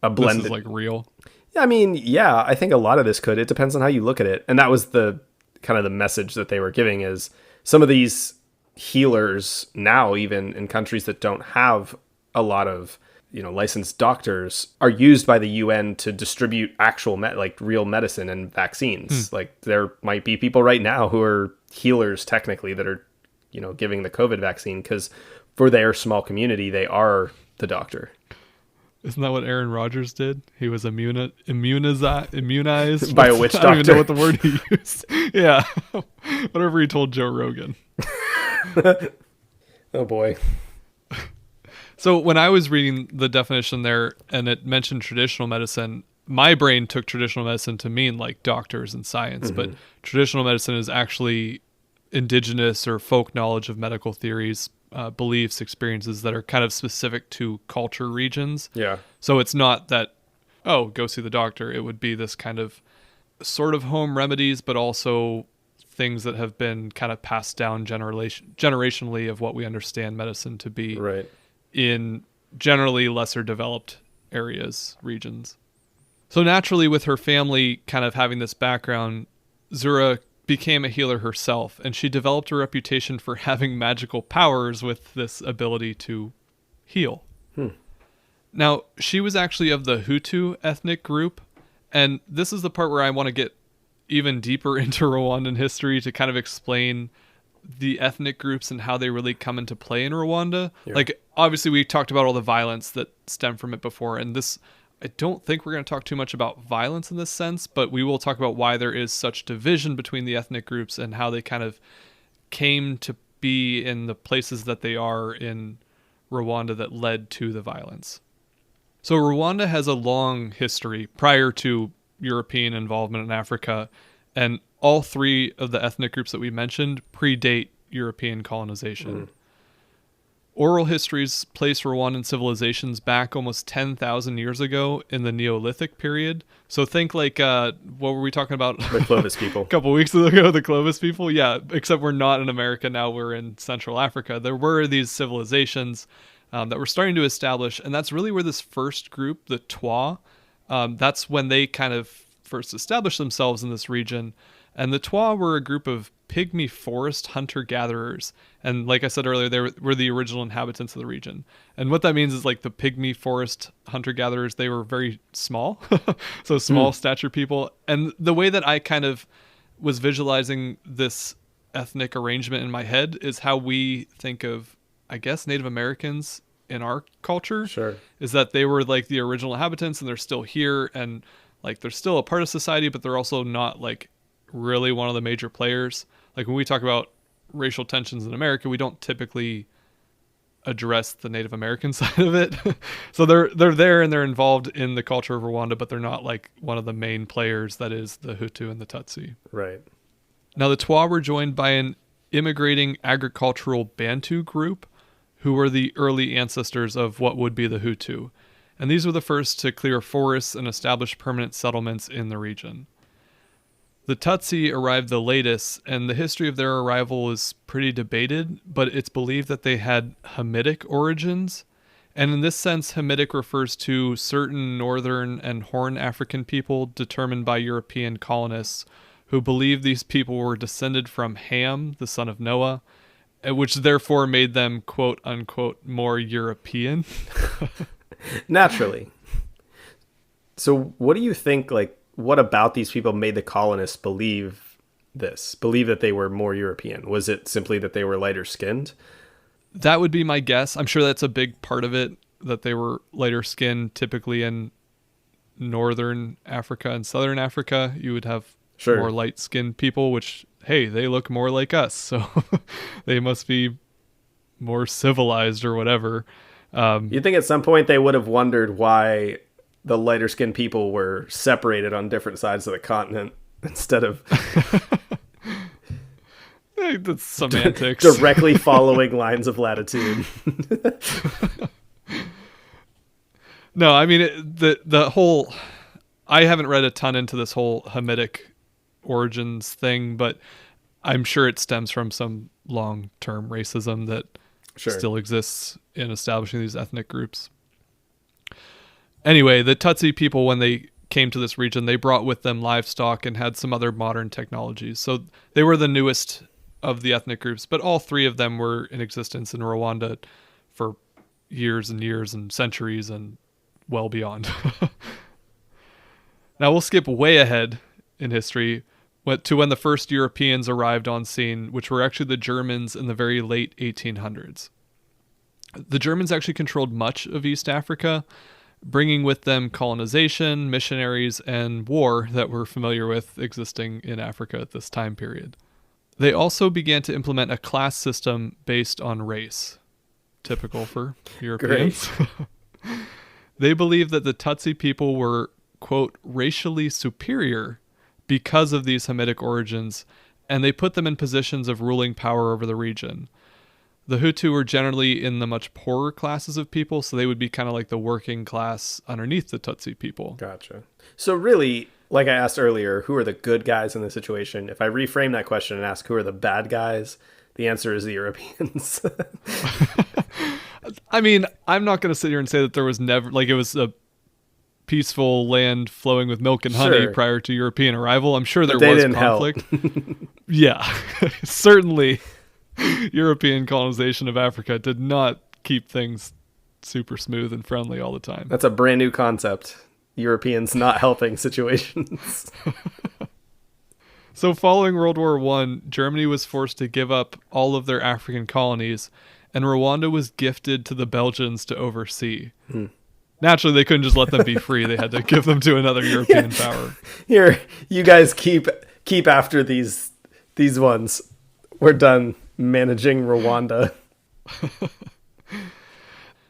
[SPEAKER 2] a blended...
[SPEAKER 1] This is like real.
[SPEAKER 2] I mean, yeah, I think a lot of this could. It depends on how you look at it. And that was the kind of the message that they were giving, is some of these healers now, even in countries that don't have a lot of, licensed doctors, are used by the UN to distribute actual real medicine and vaccines. Like there might be people right now who are healers technically that are, giving the COVID vaccine, because for their small community, they are the doctor.
[SPEAKER 1] Isn't that what Aaron Rodgers did? He was immunized
[SPEAKER 2] by a witch doctor.
[SPEAKER 1] I don't even know what the word he used. Yeah. Whatever he told Joe Rogan.
[SPEAKER 2] Oh boy.
[SPEAKER 1] So when I was reading the definition there and it mentioned traditional medicine, my brain took traditional medicine to mean like doctors and science, but traditional medicine is actually indigenous or folk knowledge of medical theories, beliefs, experiences that are kind of specific to culture regions.
[SPEAKER 2] Yeah.
[SPEAKER 1] So it's not that, go see the doctor. It would be this kind of sort of home remedies, but also things that have been kind of passed down generationally of what we understand medicine to be in generally lesser developed areas, regions. So naturally, with her family kind of having this background, Zura became a healer herself, and she developed a reputation for having magical powers with this ability to heal. Now, she was actually of the Hutu ethnic group, and this is the part where I want to get even deeper into Rwandan history to kind of explain the ethnic groups and how they really come into play in Rwanda. Yeah. Like, obviously, we talked about all the violence that stemmed from it before, and this, I don't think we're going to talk too much about violence in this sense, but we will talk about why there is such division between the ethnic groups and how they kind of came to be in the places that they are in Rwanda that led to the violence. So Rwanda has a long history prior to European involvement in Africa, and all three of the ethnic groups that we mentioned predate European colonization. Oral histories place Rwandan civilizations back almost 10,000 years ago in the Neolithic period. So think like, what were we talking about?
[SPEAKER 2] The Clovis people.
[SPEAKER 1] A couple weeks ago, the Clovis people. Yeah, except we're not in America now, we're in Central Africa. There were these civilizations that were starting to establish, and that's really where this first group, the Twa, that's when they kind of first established themselves in this region. And the Twa were a group of pygmy forest hunter-gatherers. And like I said earlier, they were the original inhabitants of the region. And what that means is like the pygmy forest hunter-gatherers, they were very small. So small stature people. And the way that I kind of was visualizing this ethnic arrangement in my head is how we think of, I guess, Native Americans in our culture.
[SPEAKER 2] Sure.
[SPEAKER 1] Is that they were like the original inhabitants and they're still here and like they're still a part of society, but they're also not like really one of the major players. Like when we talk about racial tensions in America, we don't typically address the Native American side of it. So they're there and they're involved in the culture of Rwanda, but they're not like one of the main players that is the Hutu and the Tutsi.
[SPEAKER 2] Right.
[SPEAKER 1] Now the Twa were joined by an immigrating agricultural Bantu group who were the early ancestors of what would be the Hutu. And these were the first to clear forests and establish permanent settlements in the region. The Tutsi arrived the latest, and the history of their arrival is pretty debated, but it's believed that they had Hamitic origins. And in this sense, Hamitic refers to certain northern and Horn African people determined by European colonists who believed these people were descended from Ham, the son of Noah, which therefore made them, quote unquote, more European.
[SPEAKER 2] Naturally. So what do you think, like, what about these people made the colonists believe this? Believe that they were more European? Was it simply that they were lighter skinned?
[SPEAKER 1] That would be my guess. I'm sure that's a big part of it, that they were lighter skinned. Typically in northern Africa and southern Africa, you would have more light skinned people, which, hey, they look more like us. So they must be more civilized or whatever.
[SPEAKER 2] You think at some point they would have wondered why the lighter skinned people were separated on different sides of the continent instead of
[SPEAKER 1] that's semantics.
[SPEAKER 2] Directly following lines of latitude.
[SPEAKER 1] No, I mean, the whole, I haven't read a ton into this whole Hamitic origins thing, but I'm sure it stems from some long-term racism that still exists in establishing these ethnic groups. Anyway, the Tutsi people, when they came to this region, they brought with them livestock and had some other modern technologies. So they were the newest of the ethnic groups, but all three of them were in existence in Rwanda for years and years and centuries and well beyond. Now we'll skip way ahead in history to when the first Europeans arrived on scene, which were actually the Germans in the very late 1800s. The Germans actually controlled much of East Africa, bringing with them colonization, missionaries, and war that we're familiar with existing in Africa at this time period. They also began to implement a class system based on race, typical for Europeans. They believed that the Tutsi people were, quote, racially superior because of these Hamitic origins, and they put them in positions of ruling power over the region. The Hutu were generally in the much poorer classes of people, so they would be kind of like the working class underneath the Tutsi people.
[SPEAKER 2] Gotcha. So really, like I asked earlier, who are the good guys in the situation? If I reframe that question and ask who are the bad guys, the answer is the Europeans.
[SPEAKER 1] I mean, I'm not going to sit here and say that there was never, like, it was a peaceful land flowing with milk and honey prior to European arrival. I'm sure there was conflict. Yeah, certainly. European colonization of Africa did not keep things super smooth and friendly all the time.
[SPEAKER 2] That's a brand new concept. Europeans not helping situations.
[SPEAKER 1] So following World War I, Germany was forced to give up all of their African colonies, and Rwanda was gifted to the Belgians to oversee. Naturally, they couldn't just let them be free. They had to give them to another European power.
[SPEAKER 2] Here, you guys keep after these ones. We're done managing Rwanda.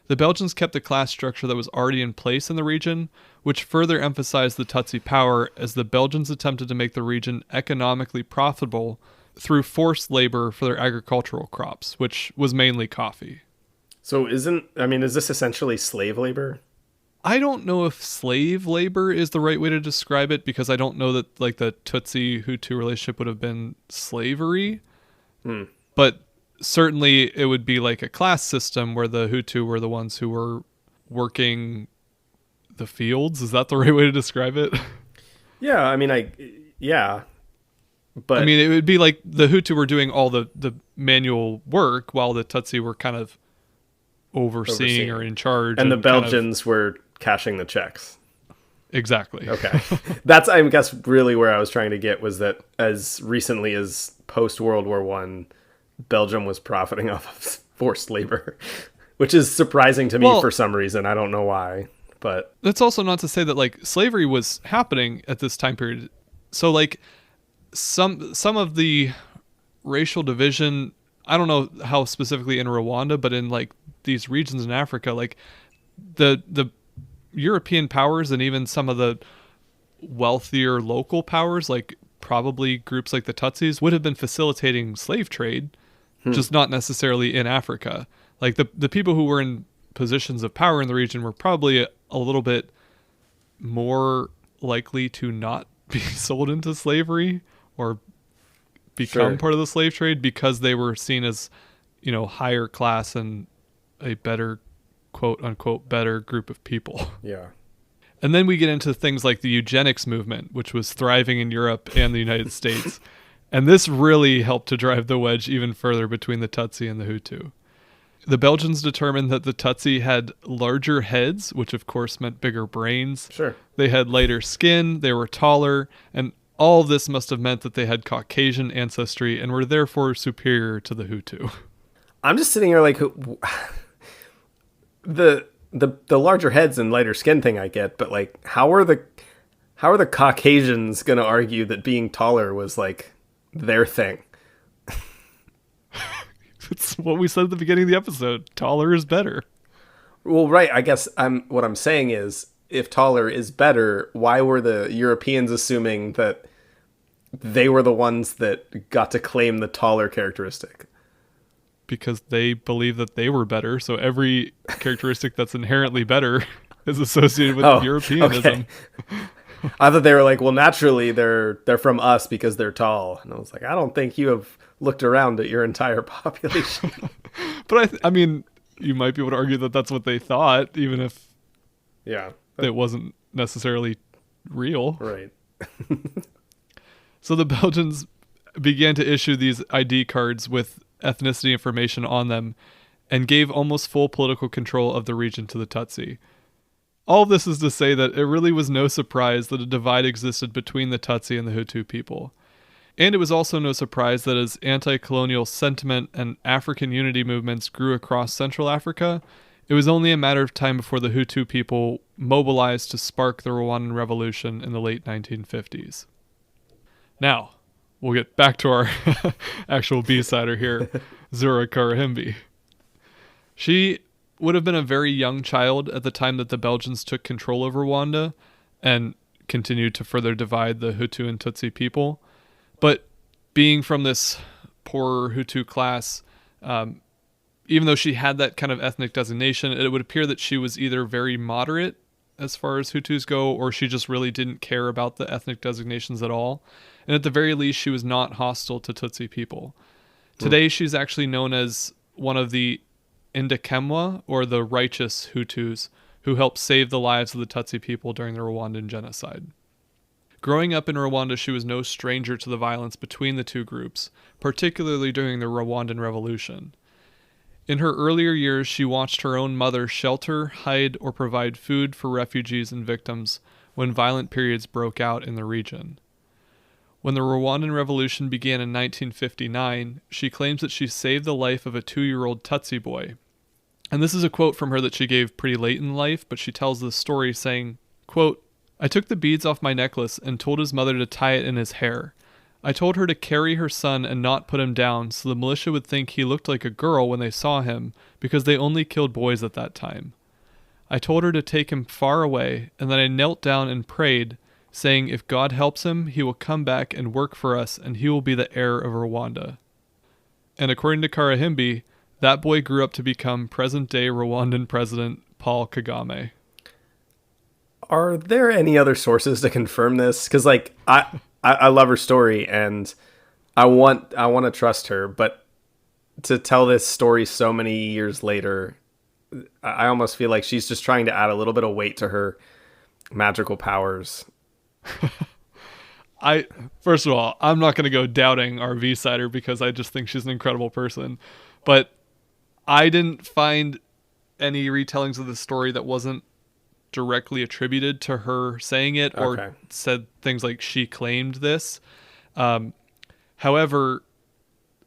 [SPEAKER 1] The Belgians kept the class structure that was already in place in the region, which further emphasized the Tutsi power as the Belgians attempted to make the region economically profitable through forced labor for their agricultural crops, which was mainly coffee.
[SPEAKER 2] So is this essentially slave labor?
[SPEAKER 1] I don't know if slave labor is the right way to describe it, because I don't know that like the Tutsi-Hutu relationship would have been slavery. But certainly it would be like a class system where the Hutu were the ones who were working the fields. Is that the right way to describe it?
[SPEAKER 2] Yeah, I mean, but
[SPEAKER 1] I mean, it would be like the Hutu were doing all the manual work while the Tutsi were kind of overseeing or in charge.
[SPEAKER 2] And the Belgians were cashing the checks.
[SPEAKER 1] Exactly.
[SPEAKER 2] Okay. That's, I guess, really where I was trying to get, was that as recently as post-World War I, Belgium was profiting off of forced labor, which is surprising to me for some reason. I don't know why, but...
[SPEAKER 1] That's also not to say that, like, slavery was happening at this time period. So, like, some of the racial division, I don't know how specifically in Rwanda, but in, like, these regions in Africa, like, the European powers and even some of the wealthier local powers like probably groups like the Tutsis would have been facilitating slave trade, just not necessarily in Africa. Like the people who were in positions of power in the region were probably a little bit more likely to not be sold into slavery or become part of the slave trade because they were seen as, higher class and a better, quote unquote, better group of people.
[SPEAKER 2] Yeah.
[SPEAKER 1] And then we get into things like the eugenics movement, which was thriving in Europe and the United States. And this really helped to drive the wedge even further between the Tutsi and the Hutu. The Belgians determined that the Tutsi had larger heads, which of course meant bigger brains.
[SPEAKER 2] Sure.
[SPEAKER 1] They had lighter skin, they were taller, and all of this must have meant that they had Caucasian ancestry and were therefore superior to the Hutu.
[SPEAKER 2] I'm just sitting here like, the larger heads and lighter skin thing I get, but like, how are the Caucasians going to argue that being taller was like their thing?
[SPEAKER 1] It's what we said at the beginning of the episode. Taller is better.
[SPEAKER 2] Well, right. I guess what I'm saying is, if taller is better, why were the Europeans assuming that they were the ones that got to claim the taller characteristic?
[SPEAKER 1] Because they believe that they were better. So every characteristic that's inherently better is associated with Europeanism.
[SPEAKER 2] Okay. I thought they were like, well, naturally they're from us because they're tall. And I was like, I don't think you have looked around at your entire population.
[SPEAKER 1] But I mean, you might be able to argue that that's what they thought, even if it wasn't necessarily real.
[SPEAKER 2] Right.
[SPEAKER 1] So the Belgians began to issue these ID cards with ethnicity information on them and gave almost full political control of the region to the Tutsi. All of this is to say that it really was no surprise that a divide existed between the Tutsi and the Hutu people. And it was also no surprise that as anti-colonial sentiment and African unity movements grew across Central Africa, it was only a matter of time before the Hutu people mobilized to spark the Rwandan Revolution in the late 1950s. Now, we'll get back to our actual B-sider here, Zura Karahimbi. She would have been a very young child at the time that the Belgians took control over Rwanda and continued to further divide the Hutu and Tutsi people. But being from this poorer Hutu class, even though she had that kind of ethnic designation, it would appear that she was either very moderate as far as Hutus go, or she just really didn't care about the ethnic designations at all. And at the very least, she was not hostile to Tutsi people. Today, she's actually known as one of the Indekemwa, or the righteous Hutus, who helped save the lives of the Tutsi people during the Rwandan Genocide. Growing up in Rwanda, she was no stranger to the violence between the two groups, particularly during the Rwandan Revolution. In her earlier years, she watched her own mother shelter, hide, or provide food for refugees and victims when violent periods broke out in the region. When the Rwandan Revolution began in 1959, she claims that she saved the life of a 2-year-old Tutsi boy. And this is a quote from her that she gave pretty late in life, but she tells this story saying, quote, "I took the beads off my necklace and told his mother to tie it in his hair. I told her to carry her son and not put him down so the militia would think he looked like a girl when they saw him because they only killed boys at that time. I told her to take him far away, and then I knelt down and prayed, saying if God helps him, he will come back and work for us and he will be the heir of Rwanda." And according to Karahimbi, that boy grew up to become present-day Rwandan President Paul Kagame.
[SPEAKER 2] Are there any other sources to confirm this? Because like I love her story and I want to trust her, but to tell this story so many years later, I almost feel like she's just trying to add a little bit of weight to her magical powers.
[SPEAKER 1] First of all, I'm not going to go doubting our V-sider because I just think she's an incredible person, but I didn't find any retellings of the story that wasn't directly attributed to her saying it or said things like she claimed this. However,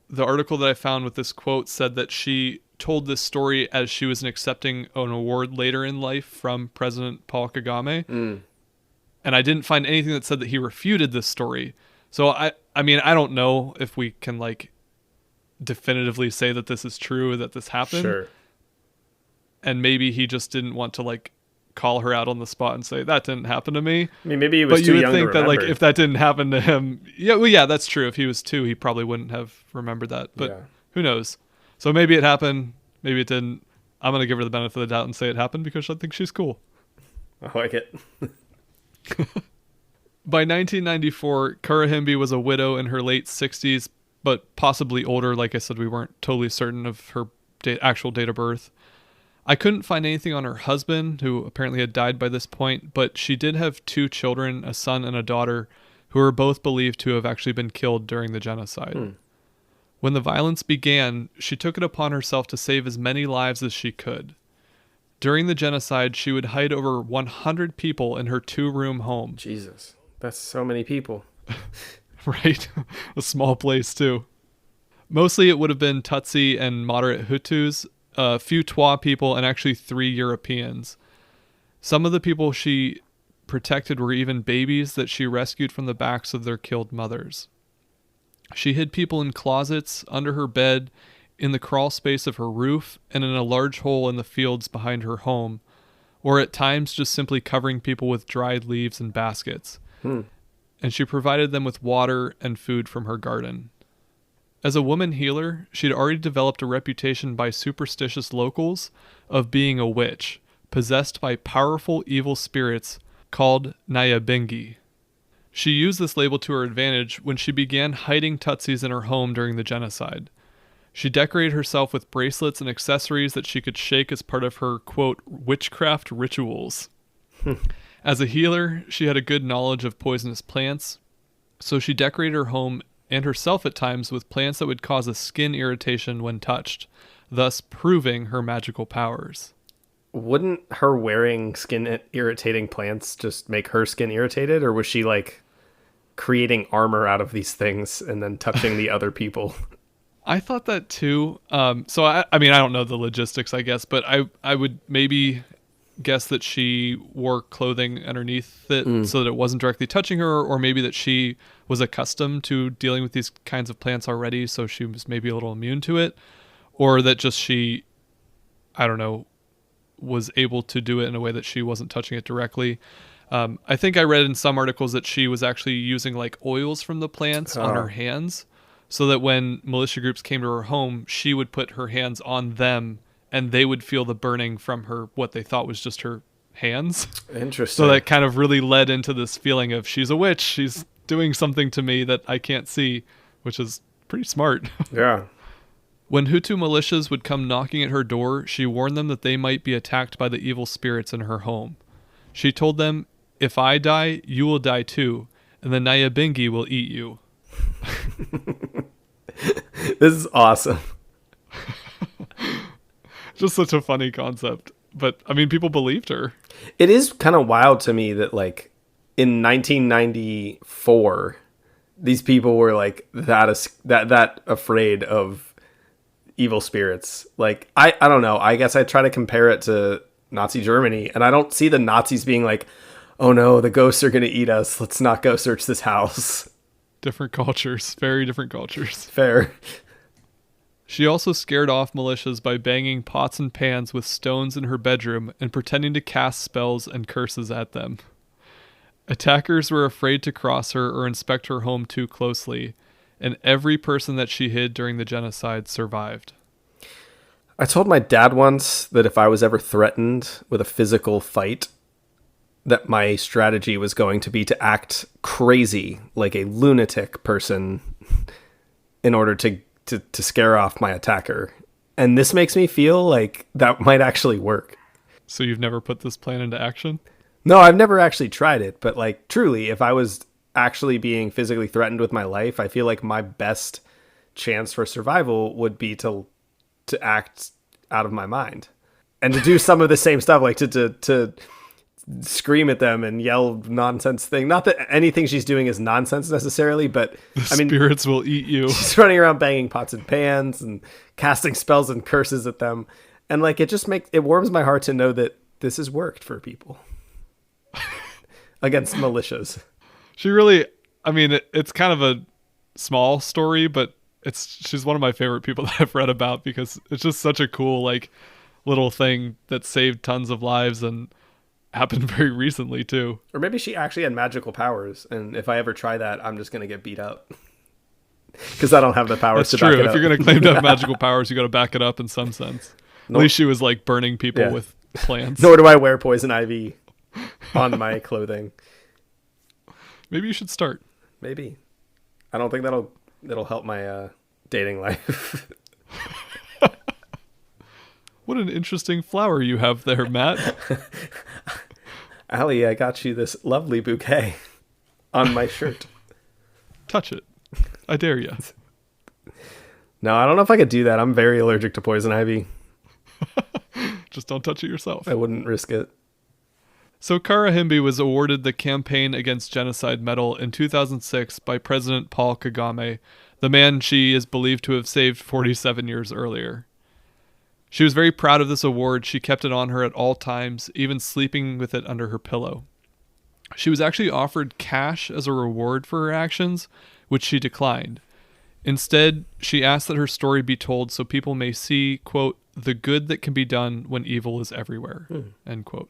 [SPEAKER 1] the article that I found with this quote said that she told this story as she was accepting an award later in life from President Paul Kagame. And I didn't find anything that said that he refuted this story. So I mean, I don't know if we can like definitively say that this is true or that this happened.
[SPEAKER 2] Sure.
[SPEAKER 1] And maybe he just didn't want to like call her out on the spot and say, that didn't happen to me.
[SPEAKER 2] I mean, maybe he was
[SPEAKER 1] But
[SPEAKER 2] too
[SPEAKER 1] you would
[SPEAKER 2] young
[SPEAKER 1] think
[SPEAKER 2] to
[SPEAKER 1] that, like,
[SPEAKER 2] remember.
[SPEAKER 1] if that didn't happen to him, yeah, that's true. If he was 2, he probably wouldn't have remembered that. But
[SPEAKER 2] Yeah.
[SPEAKER 1] who knows? So maybe it happened, maybe it didn't. I'm going to give her the benefit of the doubt and say it happened because I think she's cool.
[SPEAKER 2] I like it.
[SPEAKER 1] By 1994, Karahimbi was a widow in her late 60s, but possibly older. Like I said, we weren't totally certain of her actual date of birth. I couldn't find anything on her husband, who apparently had died by this point, but she did have 2 children, a son and a daughter, who are both believed to have actually been killed during the genocide. When the violence began, she took it upon herself to save as many lives as she could. During the genocide, she would hide over 100 people in her 2-room home.
[SPEAKER 2] Jesus, that's so many people.
[SPEAKER 1] Right? A small place, too. Mostly it would have been Tutsi and moderate Hutus, a few Twa people, and actually 3 Europeans. Some of the people she protected were even babies that she rescued from the backs of their killed mothers. She hid people in closets, under her bed, in the crawl space of her roof, and in a large hole in the fields behind her home, or at times just simply covering people with dried leaves and baskets. And she provided them with water and food from her garden. As a woman healer, she'd already developed a reputation by superstitious locals of being a witch, possessed by powerful evil spirits called Nyabingi. She used this label to her advantage when she began hiding Tutsis in her home during the genocide. She decorated herself with bracelets and accessories that she could shake as part of her, quote, witchcraft rituals. As a healer, she had a good knowledge of poisonous plants, so she decorated her home and herself at times with plants that would cause a skin irritation when touched, thus proving her magical powers.
[SPEAKER 2] Wouldn't her wearing skin irritating plants just make her skin irritated, or was she like creating armor out of these things and then touching the other people?
[SPEAKER 1] I thought that too. So I mean, I don't know the logistics, I guess, but I would maybe guess that she wore clothing underneath it so that it wasn't directly touching her, or maybe that she was accustomed to dealing with these kinds of plants already, so she was maybe a little immune to it, or that just she, I don't know, was able to do it in a way that she wasn't touching it directly. I think I read in some articles that she was actually using like oils from the plants on her hands, so that when militia groups came to her home, she would put her hands on them and they would feel the burning from her, what they thought was just her hands.
[SPEAKER 2] Interesting.
[SPEAKER 1] So that kind of really led into this feeling of she's a witch. She's doing something to me that I can't see, which is pretty smart.
[SPEAKER 2] Yeah.
[SPEAKER 1] When Hutu militias would come knocking at her door, she warned them that they might be attacked by the evil spirits in her home. She told them, if I die, you will die too, and the Nyabingi will eat you.
[SPEAKER 2] This is awesome.
[SPEAKER 1] Just such a funny concept. But, I mean, people believed her.
[SPEAKER 2] It is kind of wild to me that, like, in 1994, these people were, like, that afraid of evil spirits. Like, I don't know. I guess I try to compare it to Nazi Germany, and I don't see the Nazis being like, oh no, the ghosts are going to eat us. Let's not go search this house.
[SPEAKER 1] Different cultures. Very different cultures.
[SPEAKER 2] Fair.
[SPEAKER 1] She also scared off militias by banging pots and pans with stones in her bedroom and pretending to cast spells and curses at them. Attackers were afraid to cross her or inspect her home too closely, and every person that she hid during the genocide survived.
[SPEAKER 2] I told my dad once that if I was ever threatened with a physical fight, that my strategy was going to be to act crazy, like a lunatic person, in order to scare off my attacker. And this makes me feel like that might actually work.
[SPEAKER 1] So you've never put this plan into action?
[SPEAKER 2] No, I've never actually tried it, but like truly, if I was actually being physically threatened with my life, I feel like my best chance for survival would be to act out of my mind and to do some of the same stuff, like to scream at them and yell nonsense thing. Not that anything she's doing is nonsense necessarily, but
[SPEAKER 1] I mean, spirits will eat you.
[SPEAKER 2] She's running around banging pots and pans and casting spells and curses at them. And like, it warms my heart to know that this has worked for people against militias.
[SPEAKER 1] She really, I mean, it's kind of a small story, but she's one of my favorite people that I've read about because it's just such a cool, like, little thing that saved tons of lives. And happened very recently too.
[SPEAKER 2] Or maybe she actually had magical powers, and if I ever try that, I'm just going to get beat up. Because I don't have the powers
[SPEAKER 1] That's
[SPEAKER 2] to back
[SPEAKER 1] true.
[SPEAKER 2] it
[SPEAKER 1] If
[SPEAKER 2] up.
[SPEAKER 1] you're going to claim to have magical powers, you got to back it up in some sense. At least she was like burning people with plants.
[SPEAKER 2] Nor do I wear poison ivy on my clothing.
[SPEAKER 1] Maybe you should start.
[SPEAKER 2] Maybe. I don't think that'll help my dating life.
[SPEAKER 1] What an interesting flower you have there, Matt.
[SPEAKER 2] Allie, I got you this lovely bouquet on my shirt.
[SPEAKER 1] Touch it. I dare you.
[SPEAKER 2] No, I don't know if I could do that. I'm very allergic to poison ivy.
[SPEAKER 1] Just don't touch it yourself.
[SPEAKER 2] I wouldn't risk it.
[SPEAKER 1] So Karahimbi was awarded the Campaign Against Genocide Medal in 2006 by President Paul Kagame, the man she is believed to have saved 47 years earlier. She was very proud of this award. She kept it on her at all times, even sleeping with it under her pillow. She was actually offered cash as a reward for her actions, which she declined. Instead, she asked that her story be told so people may see, quote, the good that can be done when evil is everywhere, end quote.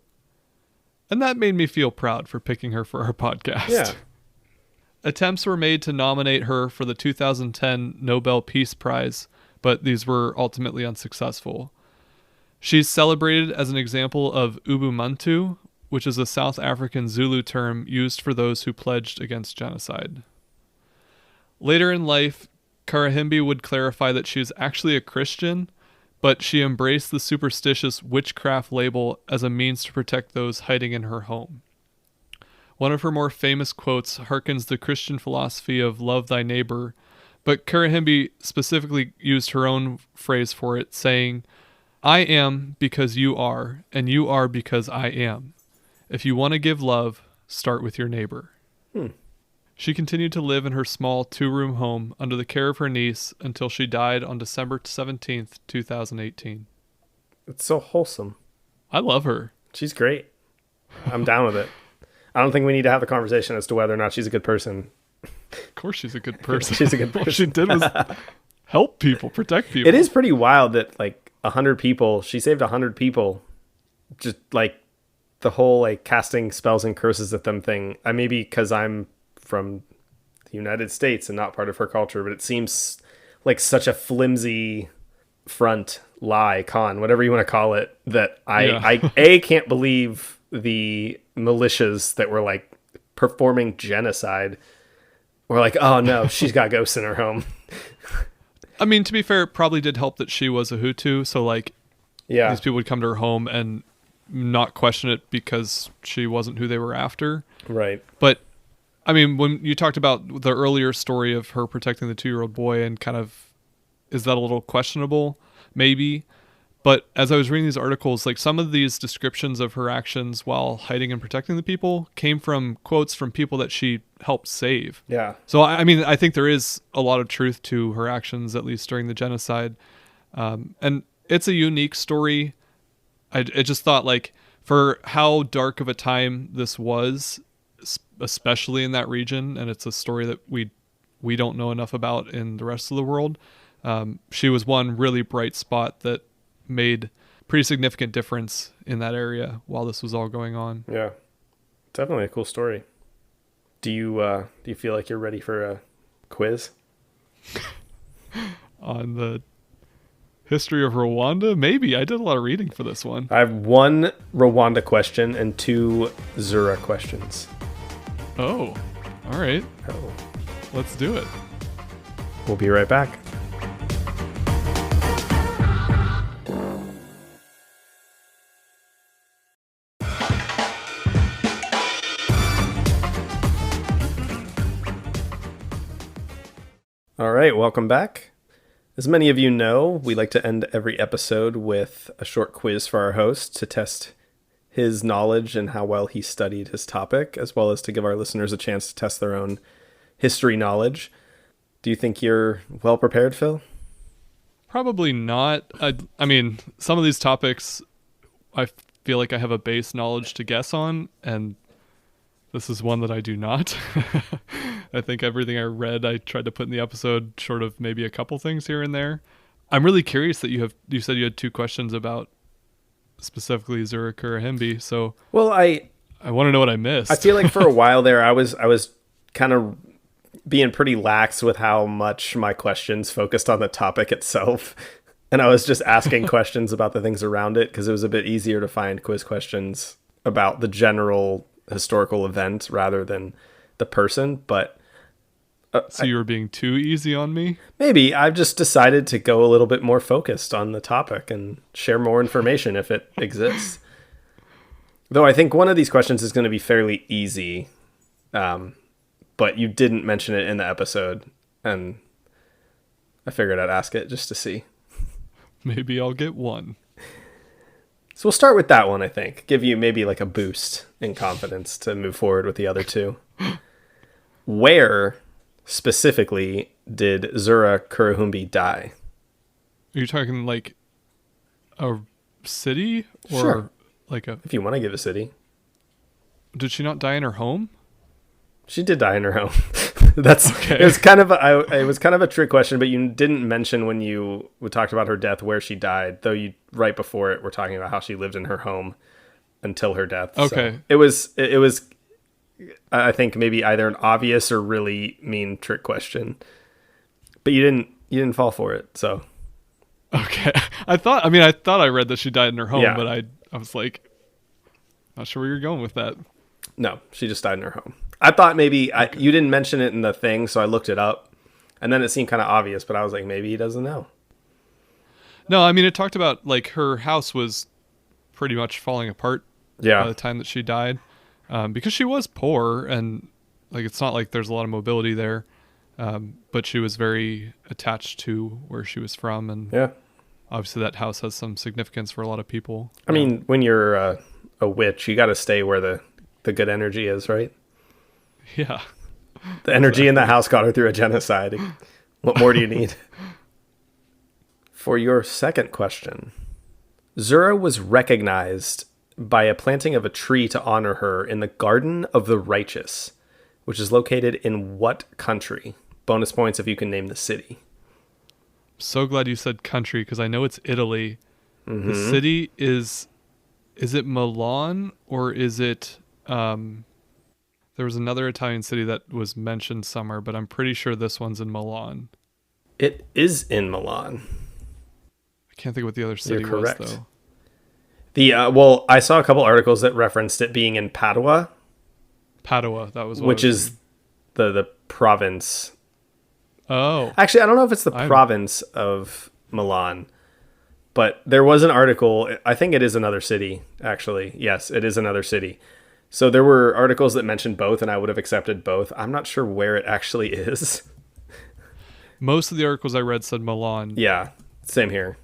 [SPEAKER 1] And that made me feel proud for picking her for our podcast.
[SPEAKER 2] Yeah.
[SPEAKER 1] Attempts were made to nominate her for the 2010 Nobel Peace Prize, but these were ultimately unsuccessful. She's celebrated as an example of Ubuntu, which is a South African Zulu term used for those who pledged against genocide. Later in life, Karahimbi would clarify that she is actually a Christian, but she embraced the superstitious witchcraft label as a means to protect those hiding in her home. One of her more famous quotes harkens the Christian philosophy of love thy neighbor, but Karahimbi specifically used her own phrase for it, saying, I am because you are, and you are because I am. If you want to give love, start with your neighbor. She continued to live in her small 2-room home under the care of her niece until she died on December 17th, 2018.
[SPEAKER 2] It's so wholesome.
[SPEAKER 1] I love her.
[SPEAKER 2] She's great. I'm down with it. I don't think we need to have the conversation as to whether or not she's a good person.
[SPEAKER 1] Of course she's a good person.
[SPEAKER 2] She's a good person.
[SPEAKER 1] All she did was help people, protect people.
[SPEAKER 2] It is pretty wild that like 100 people, she saved 100 people. Just like the whole like casting spells and curses at them thing. Maybe because I'm from the United States and not part of her culture, but it seems like such a flimsy front, lie, con, whatever you want to call it, that I can't believe the militias that were like performing genocide were like, oh no, she's got ghosts in her home.
[SPEAKER 1] I mean, to be fair, it probably did help that she was a Hutu, so like these people would come to her home and not question it because she wasn't who they were after.
[SPEAKER 2] Right.
[SPEAKER 1] But I mean, when you talked about the earlier story of her protecting the 2-year-old boy and kind of, is that a little questionable? Maybe. But as I was reading these articles, like some of these descriptions of her actions while hiding and protecting the people came from quotes from people that she helped save.
[SPEAKER 2] Yeah.
[SPEAKER 1] So, I mean, I think there is a lot of truth to her actions, at least during the genocide. And it's a unique story. I just thought, like, for how dark of a time this was, especially in that region, and it's a story that we don't know enough about in the rest of the world, she was one really bright spot that made pretty significant difference in that area while this was all going on.
[SPEAKER 2] Yeah, definitely a cool story. Do you feel like you're ready for a quiz
[SPEAKER 1] on the history of Rwanda? Maybe. I did a lot of reading for this one.
[SPEAKER 2] I have 1 Rwanda question and 2 Zura questions.
[SPEAKER 1] Oh, all right.
[SPEAKER 2] Oh.
[SPEAKER 1] Let's do it.
[SPEAKER 2] We'll be right back. All right, welcome back. As many of you know, we like to end every episode with a short quiz for our host to test his knowledge and how well he studied his topic, as well as to give our listeners a chance to test their own history knowledge. Do you think you're well prepared, Phil?
[SPEAKER 1] Probably not. I mean, some of these topics, I feel like I have a base knowledge to guess on, and this is one that I do not. I think everything I read, I tried to put in the episode, short of maybe a couple things here and there. I'm really curious that you said you had 2 questions about specifically Zura Karahimbi. So
[SPEAKER 2] Well,
[SPEAKER 1] I want to know what I missed.
[SPEAKER 2] I feel like for a while there, I was kind of being pretty lax with how much my questions focused on the topic itself. And I was just asking questions about the things around it because it was a bit easier to find quiz questions about the general historical event rather than the person. But
[SPEAKER 1] so you were being too easy on me?
[SPEAKER 2] maybe I've just decided to go a little bit more focused on the topic and share more information if it exists. Though I think one of these questions is going to be fairly easy, but you didn't mention it in the episode, and I figured I'd ask it just to see.
[SPEAKER 1] Maybe I'll get one.
[SPEAKER 2] So we'll start with that one, I think. Give you maybe like a boost in confidence to move forward with the other two. Where specifically did Zura Karuhimbi die?
[SPEAKER 1] Are you talking like a city or
[SPEAKER 2] Sure.
[SPEAKER 1] like a...
[SPEAKER 2] If you want to give a city.
[SPEAKER 1] Did she not die in her home?
[SPEAKER 2] She did die in her home. That's
[SPEAKER 1] Okay.
[SPEAKER 2] It was kind of a trick question, but you didn't mention when we talked about her death where she died, though you right before it were talking about how she lived in her home until her death.
[SPEAKER 1] Okay.
[SPEAKER 2] So it was I think maybe either an obvious or really mean trick question. But you didn't fall for it. So
[SPEAKER 1] Okay. I thought I read that she died in her home,
[SPEAKER 2] Yeah.
[SPEAKER 1] but I was like, not sure where you're going with that.
[SPEAKER 2] no, she just died in her home. I thought maybe you didn't mention it in the thing, so I looked it up. And then it seemed kind of obvious, but I was like, maybe he doesn't know.
[SPEAKER 1] No, I mean, it talked about like her house was pretty much falling apart by
[SPEAKER 2] Yeah.
[SPEAKER 1] the time that she died, because she was poor and like it's not like there's a lot of mobility there, but she was very attached to where she was from, and
[SPEAKER 2] Yeah.
[SPEAKER 1] obviously that house has some significance for a lot of people.
[SPEAKER 2] I mean, when you're a witch, you got to stay where the good energy is, right?
[SPEAKER 1] Yeah.
[SPEAKER 2] The energy in the house got her through a genocide. What more do you need? For your second question, Zura was recognized by a planting of a tree to honor her in the Garden of the Righteous, which is located in what country? Bonus points if you can name the city.
[SPEAKER 1] So glad you said country because I know it's Italy. The city is it Milan or is it there was another Italian city that was mentioned somewhere, but I'm pretty sure this one's in Milan.
[SPEAKER 2] It is in Milan.
[SPEAKER 1] I can't think what the other city
[SPEAKER 2] You're correct.
[SPEAKER 1] was though.
[SPEAKER 2] Well, I saw a couple articles that referenced it being in Padua,
[SPEAKER 1] Padua, that was what
[SPEAKER 2] which
[SPEAKER 1] I was
[SPEAKER 2] is the province.
[SPEAKER 1] Oh,
[SPEAKER 2] Actually, I don't know if it's the
[SPEAKER 1] I'm-
[SPEAKER 2] province of Milan, but there was an article. I think it is another city, actually. Yes, it is another city. So there were articles that mentioned both, and I would have accepted both. I'm not sure where it actually is.
[SPEAKER 1] most of the articles I read said Milan.
[SPEAKER 2] Yeah, same here.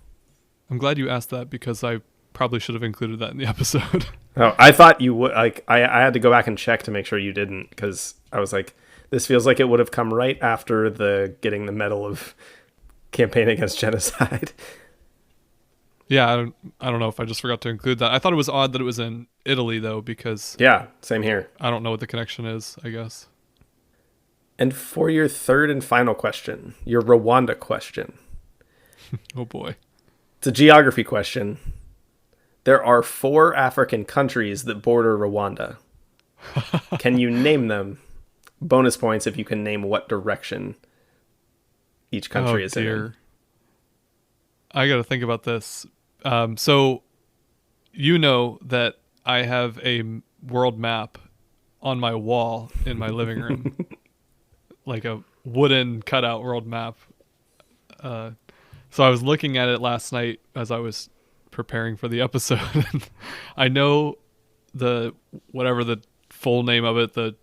[SPEAKER 1] I'm glad you asked that because I probably should have included that in the episode.
[SPEAKER 2] Oh, I thought you would. Like, I had to go back and check to make sure you didn't, because I was like, this feels like it would have come right after the getting the medal of campaign against genocide.
[SPEAKER 1] Yeah, I don't know if I just forgot to include that. I thought it was odd that it was in Italy though, because
[SPEAKER 2] Yeah, same here.
[SPEAKER 1] I don't know what the connection is, I guess.
[SPEAKER 2] And for your third and final question, your Rwanda question.
[SPEAKER 1] Oh boy.
[SPEAKER 2] It's a geography question. There are 4 African countries that border Rwanda. Can you name them? Bonus points if you can name what direction each country is in.
[SPEAKER 1] I got to think about this. So, you know that I have a world map on my wall in my living room, like a wooden cutout world map. So I was looking at it last night as I was preparing for the episode. And I know whatever the full name of it, the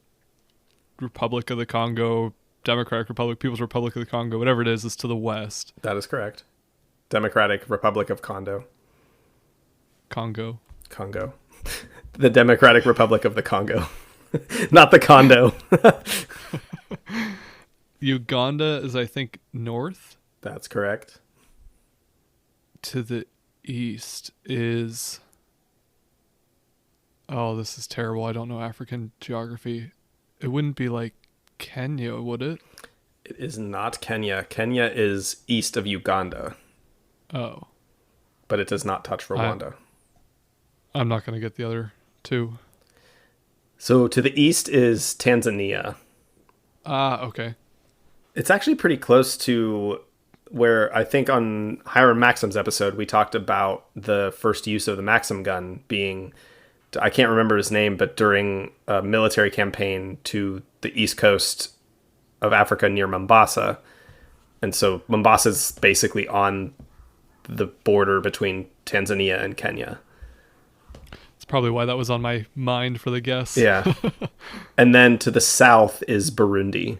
[SPEAKER 1] Republic of the Congo, Democratic Republic, People's Republic of the Congo, whatever it is to the west.
[SPEAKER 2] That is correct. Democratic Republic of Congo.
[SPEAKER 1] Congo.
[SPEAKER 2] The Democratic Republic of the Congo. Not the condo.
[SPEAKER 1] Uganda is, I think, north.
[SPEAKER 2] That's correct.
[SPEAKER 1] To the east is... Oh, this is terrible. I don't know African geography. It wouldn't be like Kenya, would it?
[SPEAKER 2] It is not Kenya. Kenya is east of Uganda,
[SPEAKER 1] Oh.
[SPEAKER 2] but it does not touch Rwanda.
[SPEAKER 1] I'm not going to get the other two.
[SPEAKER 2] So to the east is Tanzania.
[SPEAKER 1] Okay.
[SPEAKER 2] It's actually pretty close to where I think on Hiram Maxim's episode, we talked about the first use of the Maxim gun being, I can't remember his name, but during a military campaign to the east coast of Africa near Mombasa. And so Mombasa is basically on the border between Tanzania and Kenya.
[SPEAKER 1] It's probably why that was on my mind for the guess.
[SPEAKER 2] Yeah. And then to the south is Burundi,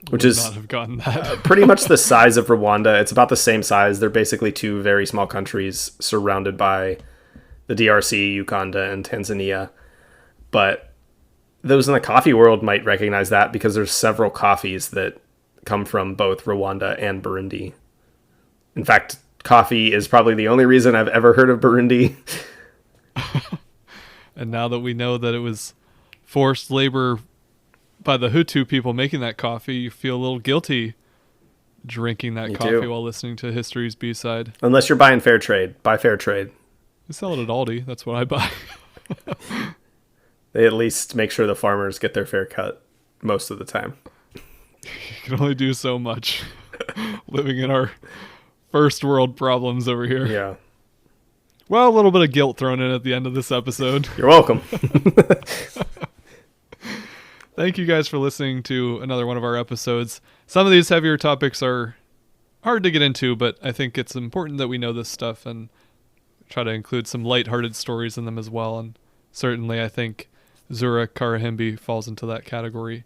[SPEAKER 2] which is
[SPEAKER 1] not have gotten that.
[SPEAKER 2] pretty much the size of Rwanda. It's about the same size. They're basically two very small countries surrounded by the DRC, Uganda, and Tanzania. But those in the coffee world might recognize that because there's several coffees that come from both Rwanda and Burundi. In fact, coffee is probably the only reason I've ever heard of Burundi.
[SPEAKER 1] And now that we know that it was forced labor by the Hutu people making that coffee, you feel a little guilty drinking that coffee
[SPEAKER 2] too.
[SPEAKER 1] while listening to History's B-side.
[SPEAKER 2] Unless you're buying fair trade. Buy fair trade.
[SPEAKER 1] They sell it at Aldi. That's what I buy.
[SPEAKER 2] They at least make sure the farmers get their fair cut most of the time.
[SPEAKER 1] You can only do so much living in our first world problems over here.
[SPEAKER 2] Yeah.
[SPEAKER 1] Well, a little bit of guilt thrown in at the end of this episode.
[SPEAKER 2] You're welcome.
[SPEAKER 1] Thank you guys for listening to another one of our episodes. Some of these heavier topics are hard to get into, but I think it's important that we know this stuff and try to include some lighthearted stories in them as well. And certainly I think Zura Karahimbi falls into that category.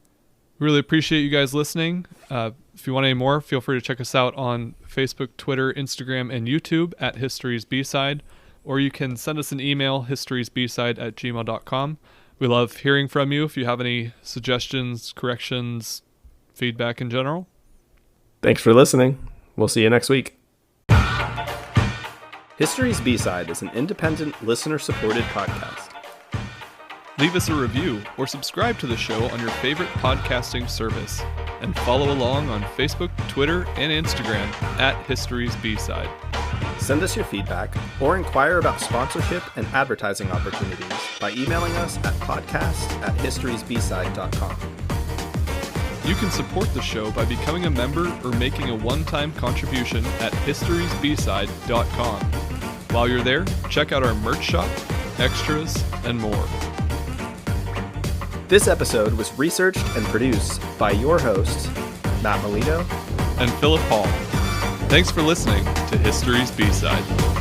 [SPEAKER 1] Really appreciate you guys listening. If you want any more, feel free to check us out on Facebook, Twitter, Instagram, and YouTube at History's B-Side, or you can send us an email, historiesbside@gmail.com. We love hearing from you if you have any suggestions, corrections, feedback in general.
[SPEAKER 2] Thanks for listening. We'll see you next week. History's B-Side is an independent, listener-supported podcast.
[SPEAKER 1] Leave us a review or subscribe to the show on your favorite podcasting service. And follow along on Facebook, Twitter, and Instagram at History's B-Side.
[SPEAKER 2] Send us your feedback or inquire about sponsorship and advertising opportunities by emailing us at podcast@historiesbside.com.
[SPEAKER 1] You can support the show by becoming a member or making a one-time contribution at historiesbside.com. While you're there, check out our merch shop, extras, and more.
[SPEAKER 2] This episode was researched and produced by your hosts, Matt Molino
[SPEAKER 1] And Philip Hall. Thanks for listening to History's B-Side.